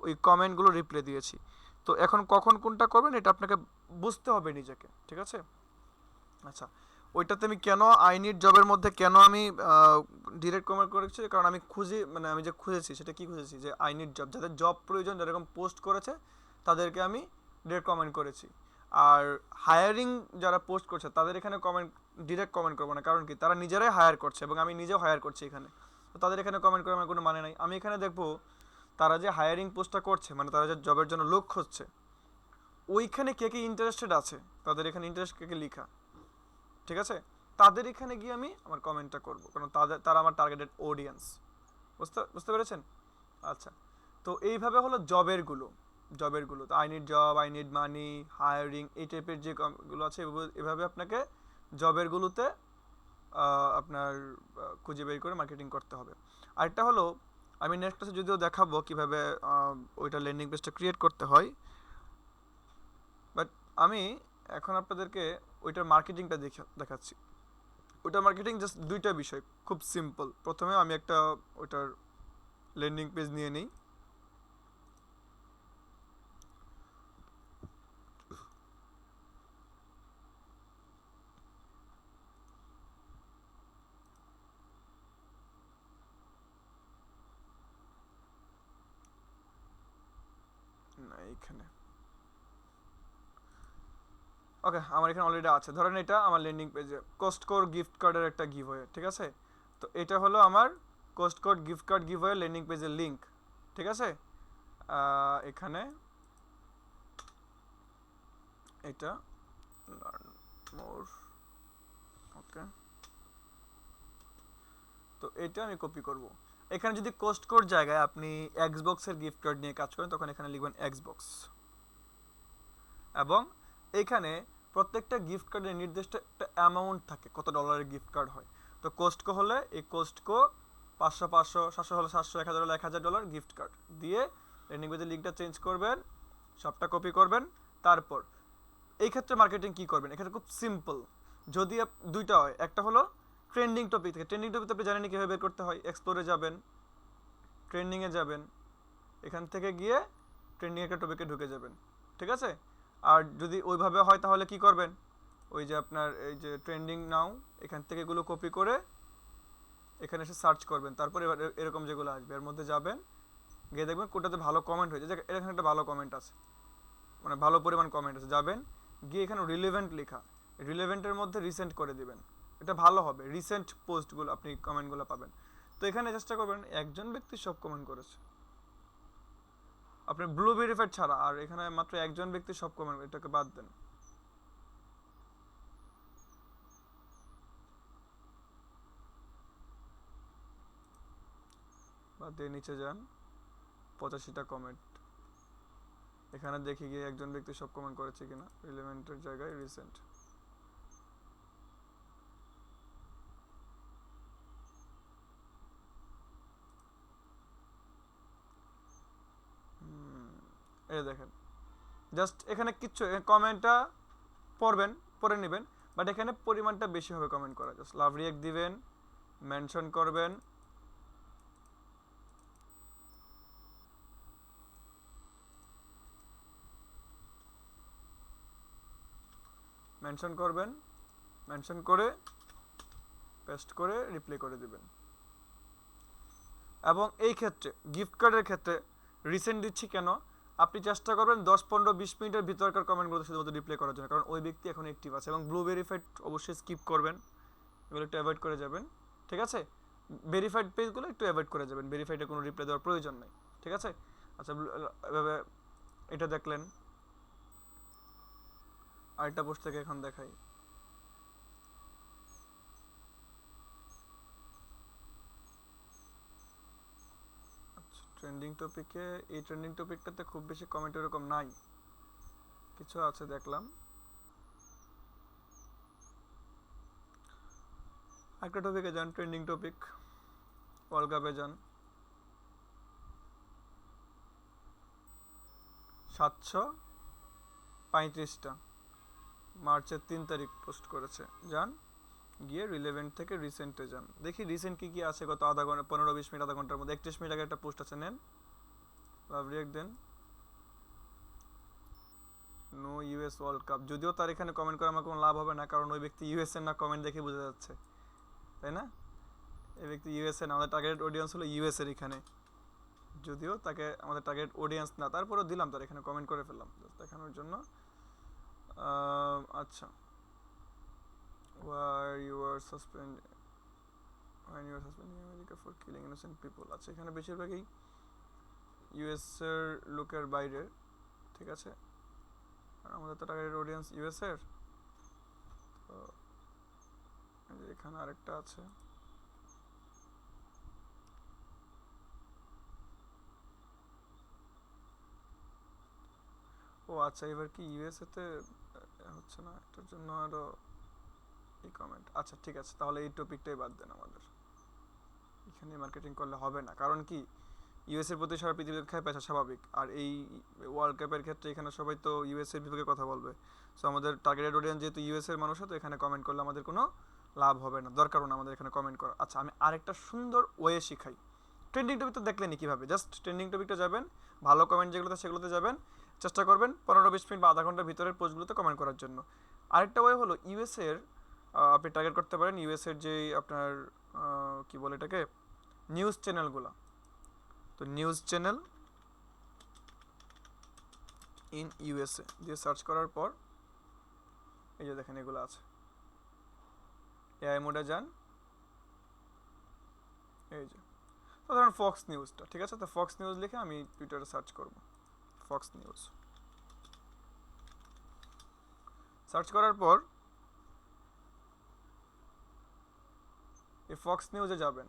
ওই কমেন্টগুলো রিপ্লাই দিয়েছি। তো এখন কখন কোনটা করবেন এটা আপনাকে বুঝতে হবে নিজেকে, ঠিক আছে। আচ্ছা, ওইটাতে আমি কেন আই নিড জবের মধ্যে কেন আমি ডিরেক্ট কমেন্ট করেছি, কারণ আমি আমি যে খুঁজেছি সেটা কি খুঁজেছি, যে আই নিড জব, যাদের জব প্রয়োজন, যেরকম পোস্ট করেছে তাদেরকে আমি ডিরেক্ট কমেন্ট করেছি। আর হায়ারিং যারা পোস্ট করছে তাদের এখানে ডিরেক্ট কমেন্ট করবো না, কারণ কি তারা নিজেরাই হায়ার করছে এবং আমি নিজেও হায়ার করছি এখানে। তো তাদের এখানে কমেন্ট করে আমার কোনো মানে নাই। আমি এখানে দেখবো তারা যে হায়ারিং পোস্টটা করছে, মানে তারা যে জবের জন্য লোক খুঁজছে, ওইখানে কে কে ইন্টারেস্টেড আছে, তাদের এখানে ইন্টারেস্ট কে কে লিখা, ঠিক আছে। তাদের এখানে গিয়ে আমি আমার কমেন্টটা করব, কারণ তারা আমার টার্গেটেড অডিয়েন্স। বুঝতে পেরেছেন? আচ্ছা, তো এইভাবে হলো জবেরগুলো তো I need job, I need money, hiring, এই টাইপের যে গুলো আছে, এভাবে আপনাকে জবেরগুলোতে আপনার খুঁজে বের করে মার্কেটিং করতে হবে। আরেকটা হলো, আমি নেক্সট ক্লাসে যদিও দেখাবো কীভাবে ওইটা ল্যান্ডিং পেজটা ক্রিয়েট করতে হয়, বাট আমি এখন আপনাদেরকে ওইটার মার্কেটিংটা দেখাচ্ছি। ওইটার মার্কেটিং জাস্ট দুইটা বিষয়, খুব সিম্পল। প্রথমে আমি একটা ওইটার ল্যান্ডিং পেজ নিয়ে নিই। না এইখানে, ওকে আমার এখানে অলরেডি আছে। ধরেন এটা আমার ল্যান্ডিং পেজে কস্টকোর গিফট কার্ডের একটা গিভওয়ে, ঠিক আছে। তো এটা হলো আমার কস্টকোর গিফট কার্ড গিভওয়ে ল্যান্ডিং পেজের লিঙ্ক, ঠিক আছে। এখানে এটা লার্ন মোর, ওকে। তো এটা আমি কপি করব। এখানে যদি কস্টকোর জায়গায় আপনি এক্সবক্সের গিফট কার্ড নিয়ে কাজ করেন, তখন এখানে লিখবেন এক্সবক্স, এবং এইখানে প্রত্যেকটা গিফট কার্ডের নির্দিষ্ট একটা অ্যামাউন্ট থাকে, কত ডলারের গিফট কার্ড হয়। তো কোস্টকো হলে এই কোস্টকো 500, 700 হলে 700, 1000 হলে $1000 গিফট কার্ড দিয়ে ল্যান্ডিং পেজের লিঙ্কটা চেঞ্জ করবেন, সবটা কপি করবেন। তারপর এই ক্ষেত্রে মার্কেটিং কী করবেন, এখানে খুব সিম্পল। যদি দুইটা হয়, একটা হলো ট্রেন্ডিং টপিক থেকে, ট্রেন্ডিং টপিক আপনি জানেন কীভাবে বের করতে হয়, এক্সপ্লোরে যাবেন, ট্রেন্ডিংয়ে যাবেন, এখান থেকে গিয়ে ট্রেন্ডিং একটা টপিকে ঢুকে যাবেন, ঠিক আছে। আর যদি ওইভাবে হয় তাহলে কি করবেন, ওই যে আপনার এই যে ট্রেন্ডিং নাও, এখান থেকে এগুলো কপি করে এখানে এসে সার্চ করবেন, তারপরে এবার এরকম যেগুলো আসবে এর মধ্যে যাবেন, গিয়ে দেখবেন কোনটাতে ভালো কমেন্ট হয়েছে, যে এখানে একটা ভালো কমেন্ট আছে, মানে ভালো পরিমাণ কমেন্ট আছে, যাবেন গিয়ে এখানে রিলেভেন্ট লেখা, রিলেভেন্টের মধ্যে রিসেন্ট করে দিবেন, এটা ভালো হবে, রিসেন্ট পোস্টগুলো আপনি কমেন্টগুলো পাবেন। তো এখানে চেষ্টা করবেন একজন ব্যক্তি সব কমেন্ট করেছে, আপনি ব্লু ভেরিফাইড ছাড়া, আর এখানে মাত্র একজন ব্যক্তি সব কমেন্ট, এটাকে বাদ দেন। বাদ দিয়ে নিচে যান, 85টা কমেন্ট, এখানে দেখি গিয়ে একজন ব্যক্তি সব কমেন্ট করেছে কিনা, রিলেভেন্টের জায়গায় রিসেন্ট। এই দেখেন, জাস্ট এখানে কিচ্ছু কমেন্টটা পড়বেন, পড়ে নেবেন, বাট এখানে পরিমাণটা বেশি হবে কমেন্ট করা, জাস্ট লাভ রিয়েক্ট দিবেন, মেনশন করবেন, মেনশন করবেন, মেনশন করে পেস্ট করে রিপ্লাই করে দিবেন। এবং এই ক্ষেত্রে গিফট কার্ডের ক্ষেত্রে রিসেন্ট দিচ্ছি কেন, আপনি চেষ্টা করবেন 10-15-20 মিনিটের ভিতরকার কমেন্টগুলো শুধুমাত্র রিপ্লাই করার জন্য, কারণ ওই ব্যক্তি এখন অ্যাক্টিভ আছে। এবং ব্লু ভেরিফাইড অবশ্যই স্কিপ করবেন, এগুলো একটু অ্যাভয়েড করে যাবেন, ঠিক আছে? ভেরিফাইড পেজগুলো একটু অ্যাভয়েড করে যাবেন, ভেরিফাইডে কোনো রিপ্লাই দেওয়ার প্রয়োজন নেই, ঠিক আছে? আচ্ছা, এভাবে এটা দেখলেন। আরেকটা পোস্ট থেকে এখন দেখাই। আচ্ছা, ট্রেন্ডিং টপিকে, এই ট্রেন্ডিং টপিকটাতে খুব বেশি কমেন্ট এরকম নাই, কিছু আছে দেখলাম। একটা টপিকে যান, ট্রেন্ডিং টপিক, ওয়ার্ল্ড কাপে যান, 735টা, মার্চের 3 তারিখ পোস্ট করেছে, যান গিয়ে রিলেভেন্ট থেকে রিসেন্টে যান, দেখি রিসেন্ট কি কি আছে গত আধা ঘন্টা, 15-20 মিনিট, আধা ঘন্টার মধ্যে। 31 মিনিট আগে একটা পোস্ট আছে, নেন, লাভ রিয়েক্ট দেন, নো ইউএস ওয়ার্ল্ড কাপ। যদিও তার এখানে কমেন্ট করে আমার কোনো লাভ হবে না, কারণ ওই ব্যক্তি ইউএস এর না, কমেন্ট দেখে বোঝা যাচ্ছে, তাই না? এই ব্যক্তি ইউএস এ না, আমাদের টার্গেট অডিয়েন্স হলো ইউএস এর এখানে, যদিও তাকে আমাদের টার্গেট অডিয়েন্স না, তারপরেও দিলাম তার এখানে কমেন্ট করে ফেললাম জাস্ট দেখানোর জন্য। আচ্ছা, why you are suspended when you are suspending America for killing innocent people। আচ্ছা, এখানে বেশিরভাগই ইউএস এর লোকের বাইরে, ঠিক আছে? আর আমাদের তো টার্গেট অডিয়েন্স ইউএস এর। তো এখানে আরেকটা আছে, ও আচ্ছা, এবার কি ইউএসএ তে হচ্ছে না, এটার জন্য আরো এই কমেন্ট। আচ্ছা ঠিক আছে, তাহলে এই টপিকটাই বাদ দেন, আমাদের এখানে মার্কেটিং করলে হবে না, কারণ কি ইউএস এর প্রতি সারা পৃথিবীতে খায় পেঁচা, স্বাভাবিক। আর এই ওয়ার্ল্ড কাপের ক্ষেত্রে এখানে সবাই তো ইউএস এর বিপক্ষে কথা বলবে, সো আমাদের টার্গেটেড অডিয়েন্স যেহেতু ইউএস এর মানুষ, তো এখানে কমেন্ট করলে আমাদের কোনো লাভ হবে না, দরকারও না আমাদের এখানে কমেন্ট করা। আচ্ছা, আমি আরেকটা সুন্দর ওয়ে শিখাই। ট্রেন্ডিং টপিক তো দেখলেনি কীভাবে, জাস্ট ট্রেন্ডিং টপিকটা যাবেন, ভালো কমেন্ট যেগুলোতে সেগুলোতে যাবেন, চেষ্টা করবেন 15-20 মিনিট বা আধা ঘন্টার ভিতরের পোস্টগুলোতে কমেন্ট করার জন্য। আরেকটা ওয়ে হলো ইউএসএর, আপনি টার্গেট করতে পারেন ইউএসএর যেই আপনার কী বলে এটাকে, নিউজ চ্যানেলগুলো। তো নিউজ চ্যানেল ইন ইউএসএ দিয়ে সার্চ করার পর এই যে দেখেন এগুলো আছে, এআই মোডে যান, এই যে ধরুন ফক্স নিউজটা, ঠিক আছে? তো ফক্স নিউজ লিখে আমি টুইটারে সার্চ করব, ফক্স নিউজ। সার্চ করার পর এই ফক্স নিউজে যাবেন,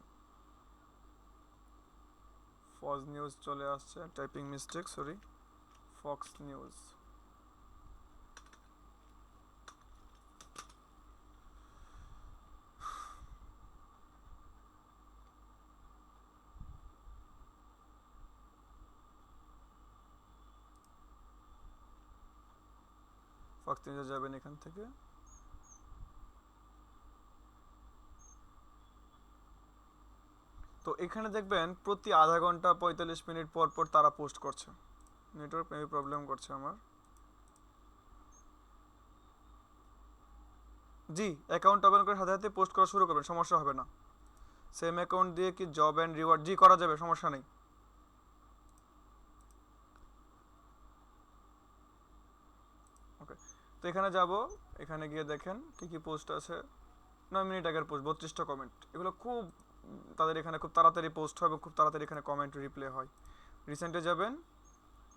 ফক্স নিউজ চলে আসছে, typing mistake, sorry, Fox news. Fox নিউজে যাবেন এখান থেকে, তো এখানে দেখবেন প্রতি আধা ঘন্টা 45 মিনিট পর পর তারা পোস্ট করছে। নেটওয়ার্ক মেবি প্রবলেম করছে আমার। জি, অ্যাকাউন্ট ওপেন করে সাথে সাথে পোস্ট করা শুরু করবেন, সমস্যা হবে না। সেম অ্যাকাউন্ট দিয়ে কি জব অ্যান্ড রিওয়ার্ড, জি করা যাবে, সমস্যা নেই। ওকে, তো এখানে যাব, এখানে গিয়ে দেখেন কি কি পোস্ট আছে। 9 মিনিট আগের পোস্ট, 32টা কমেন্ট, এগুলো খুব তাদের এখানে খুব তাড়াতাড়ি পোস্ট হয় এবং খুব তাড়াতাড়ি এখানে কমেন্ট রিপ্লে হয়। রিসেন্টে যাবেন,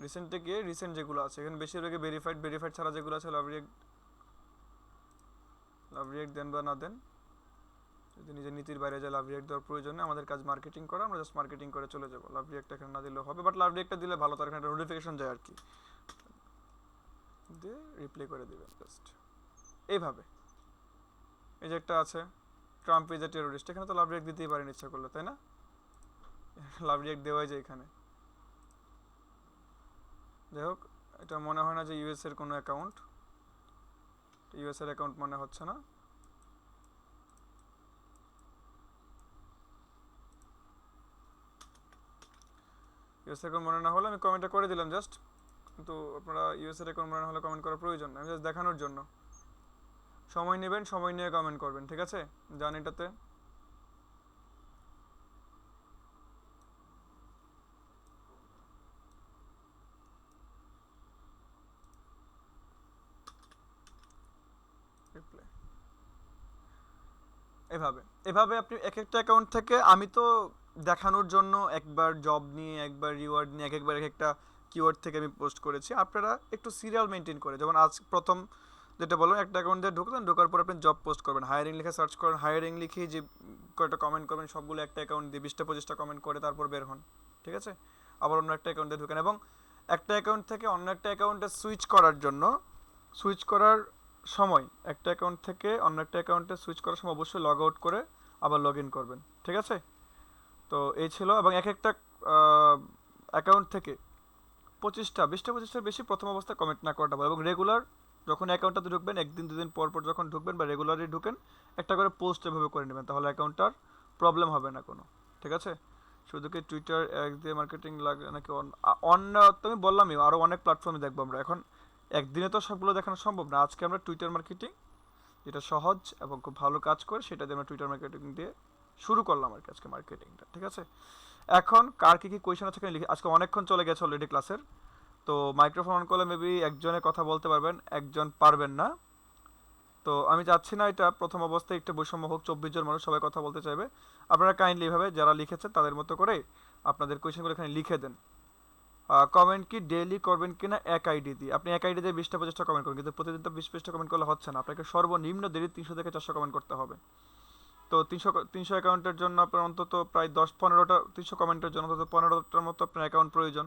রিসেন্টে গিয়ে রিসেন্ট যেগুলো আছে এখানে বেশিরভাগই ভেরিফাইড, ভেরিফাইড ছাড়া যেগুলো আছে লাভ রিয়েক্ট, লাভ রিয়েক্ট দেন বা না দেন, যদি নিজের নীতির বাইরে যায় লাভ রিয়েক্ট দেওয়ার প্রয়োজন নেই। আমাদের কাজ মার্কেটিং করা, আমরা জাস্ট মার্কেটিং করে চলে যাবো। লাভ রিয়েক্ট এখানে না দিলেও হবে, বাট লাভ রিয়েক্টটা দিলে ভালো, তার এখানে নোটিফিকেশন যায় আর কি, দিয়ে রিপ্লে করে দিবেন জাস্ট এইভাবে। এই যে একটা আছে, ট্রাম্প ইজ এ টেরোরিস্ট, এখানে তো লাভ রিয়েক্ট দিতেই পারেন ইচ্ছা করলে, তাই না? লাভ রিয়েক্ট দেওয়াই যায় এখানে। যাই হোক, এটা মনে হয় না যে ইউএস এর কোনো অ্যাকাউন্ট, ইউএস এর অ্যাকাউন্ট মনে হচ্ছে না। ইউএস অ্যাকাউন্ট মনে না হলে আমি কমেন্টটা করে দিলাম জাস্ট, কিন্তু আপনারা ইউএস এর অ্যাকাউন্ট মনে না হলে কমেন্ট করার প্রয়োজন নেই, আমি জাস্ট দেখানোর জন্য। সময় নেবেন, সময় নিয়ে কমেন্ট করবেন, ঠিক আছে? যান এটাতে, রিপ্লাই এভাবে। এভাবে আপনি এক একটা অ্যাকাউন্ট থেকে, আমি তো দেখানোর জন্য একবার জব নিয়ে, একবার রিওয়ার্ড নিয়ে, এক একবার এক একটা কিওয়ার্ড থেকে আমি পোস্ট করেছি। আপনারা একটু সিরিয়াল মেনটেন করে, যেমন আজ প্রথম যেটা বললাম, একটা অ্যাকাউন্ট দিয়ে ঢুকলেন, ঢোকার পর আপনি জব পোস্ট করবেন, হায়ারিং লিখে সার্চ করেন, হায়ারিং লিখেই যে কয়টা কমেন্ট করবেন সবগুলো একটা অ্যাকাউন্ট দিয়ে 20টা 25টা কমেন্ট করে তারপর বের হন, ঠিক আছে? আবার অন্য একটা অ্যাকাউন্ট দিয়ে ঢুকেন, এবং একটা অ্যাকাউন্ট থেকে অন্য একটা অ্যাকাউন্টে সুইচ করার জন্য, সুইচ করার সময় একটা অ্যাকাউন্ট থেকে অন্য একটা অ্যাকাউন্টে সুইচ করার সময় অবশ্যই লগ আউট করে আবার লগ ইন করবেন, ঠিক আছে? তো এই ছিল, এবং এক একটা অ্যাকাউন্ট থেকে 25টা 20টা 25টার বেশি প্রথম অবস্থায় কমেন্ট না করাটা ভালো, এবং রেগুলার যখন অ্যাকাউন্টটাতে ঢুকবেন, একদিন দুদিন পর পর যখন ঢুকবেন বা রেগুলারই ঢুকেন, একটা করে পোস্ট এভাবে করে নেবেন, তাহলে অ্যাকাউন্টটার প্রবলেম হবে না কোনো, ঠিক আছে? শুধু কি টুইটার এক দিয়ে মার্কেটিং লাগে নাকি অন্য, তো আমি বললামই আরও অনেক প্ল্যাটফর্মে দেখবো আমরা। এখন একদিনে তো সবগুলো দেখানো সম্ভব না, আজকে আমরা টুইটার মার্কেটিং, যেটা সহজ এবং খুব ভালো কাজ করে, সেটা দিয়ে আমরা টুইটার মার্কেটিং দিয়ে শুরু করলাম আর কি আজকে মার্কেটিংটা, ঠিক আছে? এখন কার কী কী কোয়েশন আছে এখানে লিখে, আজকে অনেকক্ষণ চলে গেছে অলরেডি ক্লাসের, তো মাইক্রোফোন অন করলে মেবি একজনে কথা বলতে পারবেন, একজন পারবেন না। তো আমি চাচ্ছি না এটা প্রথম অবস্থায় একটা বৈষম্য হোক, 24 জন মানুষ সবাই কথা বলতে চাইবে। আপনারা কাইন্ডলি এভাবে যারা লিখেছেন তাদের মতো করে আপনাদের কোয়েশনগুলো এখানে লিখে দেন। কমেন্ট কি ডেইলি করবেন কিনা এক আইডি দিয়ে, আপনি এক আইডি দিয়ে 20টা 25টা কমেন্ট করুন, কিন্তু প্রতিদিন তো 20 25টা কমেন্ট করলে হচ্ছে না, আপনাকে সর্বনিম্ন দেরি 300 থেকে 400 কমেন্ট করতে হবে। তো 300 অ্যাকাউন্টের জন্য আপনার অন্তত প্রায় 10 15টা, 300 কমেন্টের জন্য অন্তত 15টার মতো আপনার অ্যাকাউন্ট প্রয়োজন,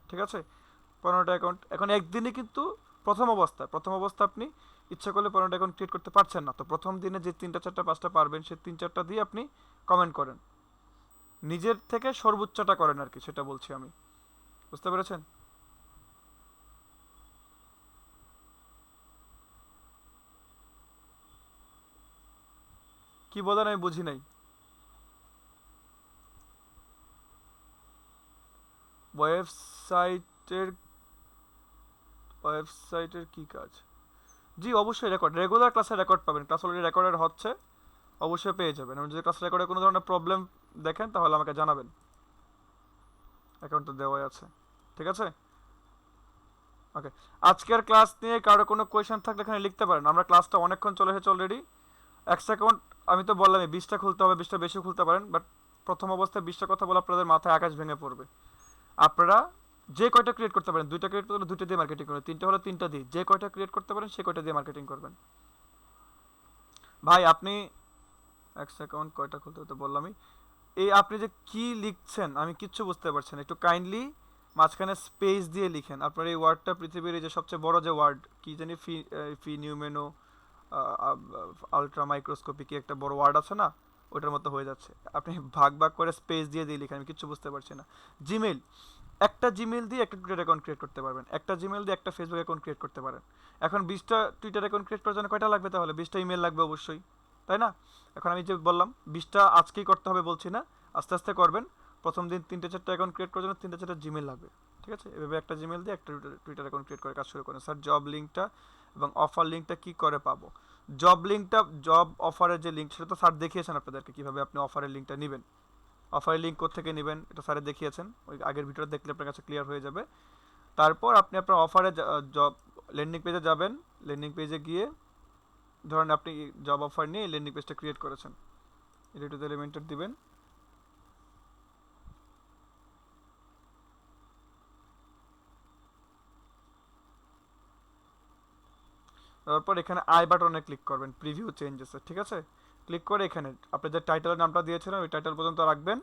ঠিক আছে? 15টা অ্যাকাউন্ট, এখন একদিনে কিন্তু প্রথম অবস্থা আপনি ইচ্ছা করলে 15টা অ্যাকাউন্ট ক্রিয়েট করতে পারছেন না, তো প্রথম দিনে যে 3টা 4টা 5টা পারবেন, সে 3 4টা দিয়ে আপনি কমেন্ট করেন, নিজের থেকে সর্বোচ্চটা করেন আর কি, সেটা বলছি আমি, বুঝতে পেরেছেন? কি বলেন আমি বুঝি নাই। ওয়েবসাইটের, ওয়েবসাইটের কি কাজ? জি অবশ্যই রেকর্ড, রেগুলার ক্লাসের রেকর্ড পাবেন, ক্লাস অলরেডি রেকর্ডেড হচ্ছে, অবশ্যই পেয়ে যাবেন। এবং যদি ক্লাস রেকর্ডে কোনো ধরনের প্রবলেম দেখেন তাহলে আমাকে জানাবেন, অ্যাকাউন্টটা দেওয়াই আছে, ঠিক আছে? ওকে, আজকের ক্লাস নিয়ে কারো কোনো কোয়েশন থাকলে এখানে লিখতে পারেন, আমরা ক্লাসটা অনেকক্ষণ চলে এসেছে অলরেডি। এক্সট্রা অ্যাকাউন্ট আমি তো বললামই 20টা খুলতে হবে, 20টা বেশি খুলতে পারেন, বাট প্রথম অবস্থায় 20টা কথা বলে আপনাদের মাথায় আকাশ ভেঙে পড়বে। আপনারা যে কয়টা ক্রিয়েট করতে পারেন, 2টা ক্রিয়েট করতে হলে 2টা দিয়ে মার্কেটিং করবেন, 3টা হলে 3টা দিয়ে, যে কয়টা ক্রিয়েট করতে পারেন সে কয়টা দিয়ে মার্কেটিং করবেন। ভাই আপনি এক্স অ্যাকাউন্ট কয়টা খুলতে হতে বললামই, এই আপনি যে কি লিখছেন আমি কিচ্ছু বুঝতে পারছি না, একটু কাইন্ডলি মাঝখানে স্পেস দিয়ে লিখেন। আপনার এই ওয়ার্ডটা পৃথিবীর এই যে সবচেয়ে বড় যে ওয়ার্ড কি জানি, ফি নিউমেনো আলট্রা মাইক্রোস্কোপি কি একটা বড় ওয়ার্ড আছে না, ওটার মতো হয়ে যাচ্ছে। আপনি ভাগ ভাগ করে স্পেস দিয়ে দিয়ে লিখেন, আমি কিচ্ছু বুঝতে পারছি না। জিমেল, একটা জিমেল দিয়ে একটা টুইটার অ্যাকাউন্ট ক্রিয়েট করতে পারবেন, একটা জিমেল দিয়ে একটা ফেসবুক অ্যাকাউন্ট ক্রিয়েট করতে পারেন। এখন 20টা টুইটার অ্যাকাউন্ট ক্রিয়েট করার জন্য কয়টা লাগবে তাহলে? 20টা ইমেল লাগবে অবশ্যই, তাই না? এখন আমি যে বললাম 20টা আজকেই করতে হবে বলছি না, আস্তে আস্তে করবেন। প্রথম দিন 3টে 4টা অ্যাকাউন্ট ক্রিয়েট করার জন্য 3টে 4টা জিমেল লাগবে, ঠিক আছে? এভাবে একটা জিমেল দিয়ে একটা টুইটার অ্যাকাউন্ট ক্রিয়েট করে কাজ শুরু করেন। স্যার জব লিঙ্কটা এবং অফার লিঙ্কটা কি করে পাবো। জব লিঙ্কটা, জব অফারের যে লিঙ্ক সেটা তো স্যার দেখিয়েছেন আপনাদেরকে কীভাবে আপনি অফারের লিঙ্কটা নেবেন। অফারের লিঙ্ক কোত্থেকে নেবেন এটা স্যারে দেখিয়েছেন, ওই আগের ভিডিওটা দেখলে আপনার কাছে ক্লিয়ার হয়ে যাবে। তারপর আপনি আপনার অফারে জব ল্যান্ডিং পেজে যাবেন। ল্যান্ডিং পেজে গিয়ে ধরেন আপনি জব অফার নিয়ে ল্যান্ডিং পেজটা ক্রিয়েট করেছেন, এডিট এলিমেন্টের দিবেন। তারপর এখানে আই বাটনে ক্লিক করবেন প্রিভিউ চেঞ্জেসে, ঠিক আছে। ক্লিক করে এখানে আপনি যে টাইটেলের নামটা দিয়েছিলেন ওই টাইটেল পর্যন্ত রাখবেন,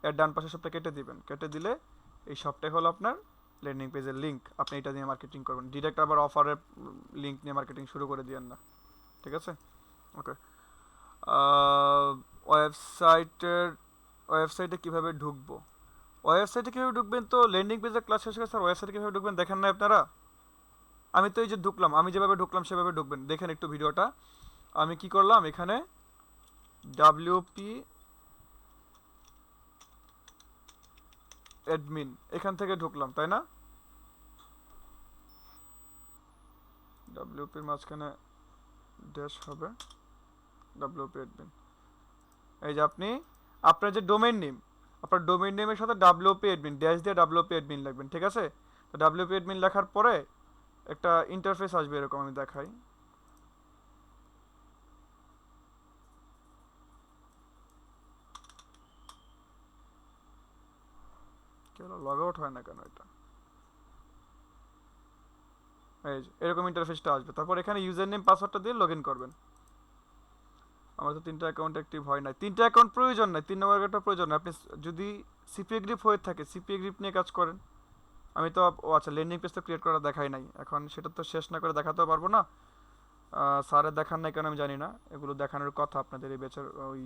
এর ডান পাশে সবটা কেটে দিবেন। কেটে দিলে এই সবটাই হলো আপনার ল্যান্ডিং পেজের লিঙ্ক। আপনি এটা দিয়ে মার্কেটিং করবেন, ডিরেক্ট আবার অফারের লিঙ্ক নিয়ে মার্কেটিং শুরু করে দিয়েন না, ঠিক আছে। ওকে, ওয়েবসাইটে কীভাবে ঢুকবো, ওয়েবসাইটে কীভাবে ঢুকবেন তো ল্যান্ডিং পেজের ক্লাস শেষ হয়ে স্যার ওয়েবসাইটে কীভাবে ঢুকবেন দেখেন না আপনারা। আমি তো এই যে ঢুকলাম, আমি যেভাবে ঢুকলাম সেভাবে ঢুকবেন, দেখেন একটু ভিডিওটা। আমি কি করলাম, এখানে ডাব্লিউপি অ্যাডমিন এখান থেকে ঢুকলাম, তাই না। ডাব্লিউপির মাঝখানে ড্যাশ হবে, ডাব্লিউপি অ্যাডমিন। এই যে আপনি আপনার যে ডোমেইন নেম, আপনার ডোমেইন নেমের সাথে ডাব্লিউপি অ্যাডমিন ড্যাশ দিয়ে ডাব্লিউপি অ্যাডমিন লিখবেন, ঠিক আছে। তো ডাব্লিউপি অ্যাডমিন লেখার পরে একটা ইন্টারফেস আসবে এরকম, আমি দেখাই। কেন লগ আউট হয় না কেন এটা, এই যে এরকম ইন্টারফেসটা আসবে। তারপর এখানে ইউজার নেম পাসওয়ার্ডটা দিয়ে লগ ইন করবেন। আমার তো 3টা অ্যাকাউন্ট অ্যাক্টিভ হয় নাই, 3টা অ্যাকাউন্ট প্রয়োজন নাই, 3 নম্বর অ্যাকাউন্টটা প্রয়োজন নাই। আপনি যদি সিপিএ গ্রিপ হয়ে থাকে সিপিএ গ্রিপ নিয়ে কাজ করেন। আমি তো ও আচ্ছা ল্যান্ডিং পেজ তো ক্রিয়েট করা দেখাই নাই, এখন সেটা তো শেষ না করে দেখাতেও পারবো না। স্যারের দেখান নাই কেন আমি জানি না, এগুলো দেখানোর কথা আপনাদের এই বেচার ওই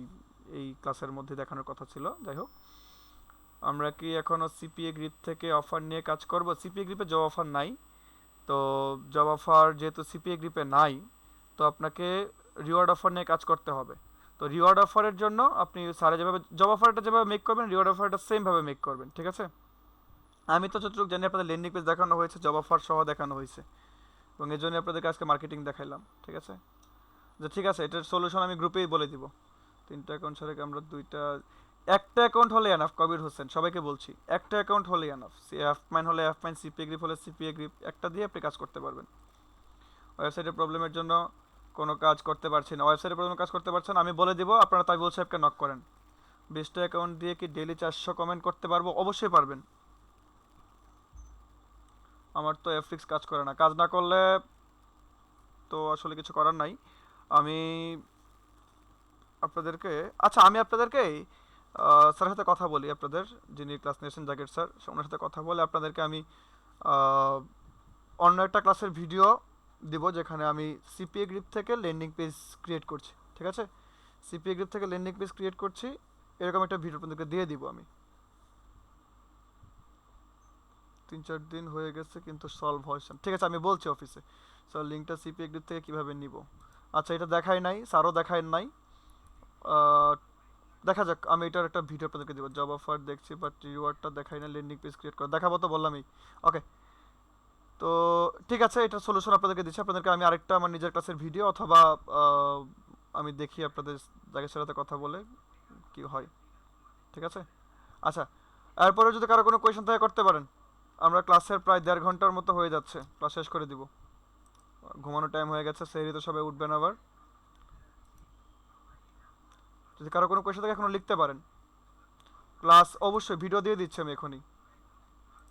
এই ক্লাসের মধ্যে দেখানোর কথা ছিল। যাই হোক, আমরা কি এখনও সিপিএ গ্রিপ থেকে অফার নিয়ে কাজ করব। সিপিএ গ্রিপে জব অফার নাই, তো জব অফার যেহেতু সিপিএ গ্রিপে নাই, তো আপনাকে রিওয়ার্ড অফার নিয়ে কাজ করতে হবে। তো রিওয়ার্ড অফারের জন্য আপনি স্যারে যেভাবে জব অফারটা যেভাবে মেক করবেন রিওয়ার্ড অফারটা সেমভাবে মেক করবেন, ঠিক আছে। আমি তো যতটুকু জানি আপনাদের ল্যান্ডিং পেজ দেখানো হয়েছে, জব অফার সহ দেখানো হয়েছে, এবং এই জন্য আপনাদেরকে আজকে মার্কেটিং দেখাইলাম, ঠিক আছে। যে ঠিক আছে, এটার সলিউশন আমি গ্রুপেই বলে দিব। 3টা অ্যাকাউন্ট ছাড়া আমরা একটা অ্যাকাউন্ট হলে এনাফ। কবির হোসেন সবাইকে বলছি, একটা অ্যাকাউন্ট হলে এনাফ। অ্যাফমাইন হলে অ্যাফমাইন, সিপিএ গ্রিপ হলে সিপিএ গ্রিপ, একটা দিয়ে আপনি কাজ করতে পারবেন। ওয়েবসাইটের প্রবলেমের জন্য কোনো কাজ করতে পারছি না, ওয়েবসাইটের প্রবলেম কাজ করতে পারছেন, আমি বলে দিব, আপনারা তাইবুল সাহেবকে নক করেন। 20টা অ্যাকাউন্ট দিয়ে কি ডেইলি 400 কমেন্ট করতে পারবো? অবশ্যই পারবেন। আমার তো এফিক্স কাজ করে না, কাজ না করলে তো আসলে কিছু করার নাই। আমি আপনাদেরকে আমি আপনাদেরকে স্যারের সাথে কথা বলি, আপনাদের যিনি ক্লাস নিয়েছেন জাকির স্যার, ওনার সাথে কথা বলে আপনাদেরকে আমি অন্য একটা ক্লাসের ভিডিও দিব, যেখানে আমি সিপিএ গ্রিপ থেকে ল্যান্ডিং পেজ ক্রিয়েট করছি, ঠিক আছে। সিপিএ গ্রিপ থেকে ল্যান্ডিং পেজ ক্রিয়েট করছি, এরকম একটা ভিডিও আপনাদেরকে দিয়ে দিব আমি। 3-4 দিন হয়ে গেছে কিন্তু সলভ হয়েছে, ঠিক আছে আমি বলছি অফিসে। স্যার লিঙ্কটা সিপিএ গ্রিপ থেকে কীভাবে নিব। আচ্ছা, এটা দেখাই নাই, স্যারও দেখায় নাই, দেখা যাক। আমি এটার একটা ভিডিও আপনাদেরকে দেবো। জব অফার দেখছি বাট রিওয়ার্ডটা দেখাই না, ল্যান্ডিং পেজ ক্রিয়েট করে দেখাবো তো বললামই। ওকে, তো ঠিক আছে, এটার সলিউশন আপনাদেরকে দিচ্ছি। আপনাদেরকে আমি আরেকটা আমার নিজের ক্লাসের ভিডিও অথবা আমি দেখি আপনাদের জায়গার সাথে কথা বলে কি হয়, ঠিক আছে। আচ্ছা, এরপরে যদি কারো কোনো কোয়েশন থাকে করতে পারেন। আমরা ক্লাসের প্রায় 1.5 ঘন্টার মতো হয়ে যাচ্ছে, ক্লাস শেষ করে দিব। ঘুমানোর টাইম হয়ে গেছে, সেহরি তো সবাই উঠবেন আবার। যদি কারো কোনো কোয়েশন থাকে এখনো লিখতে পারেন। ক্লাস অবশ্যই ভিডিও দিয়ে দিচ্ছি আমি এখনই।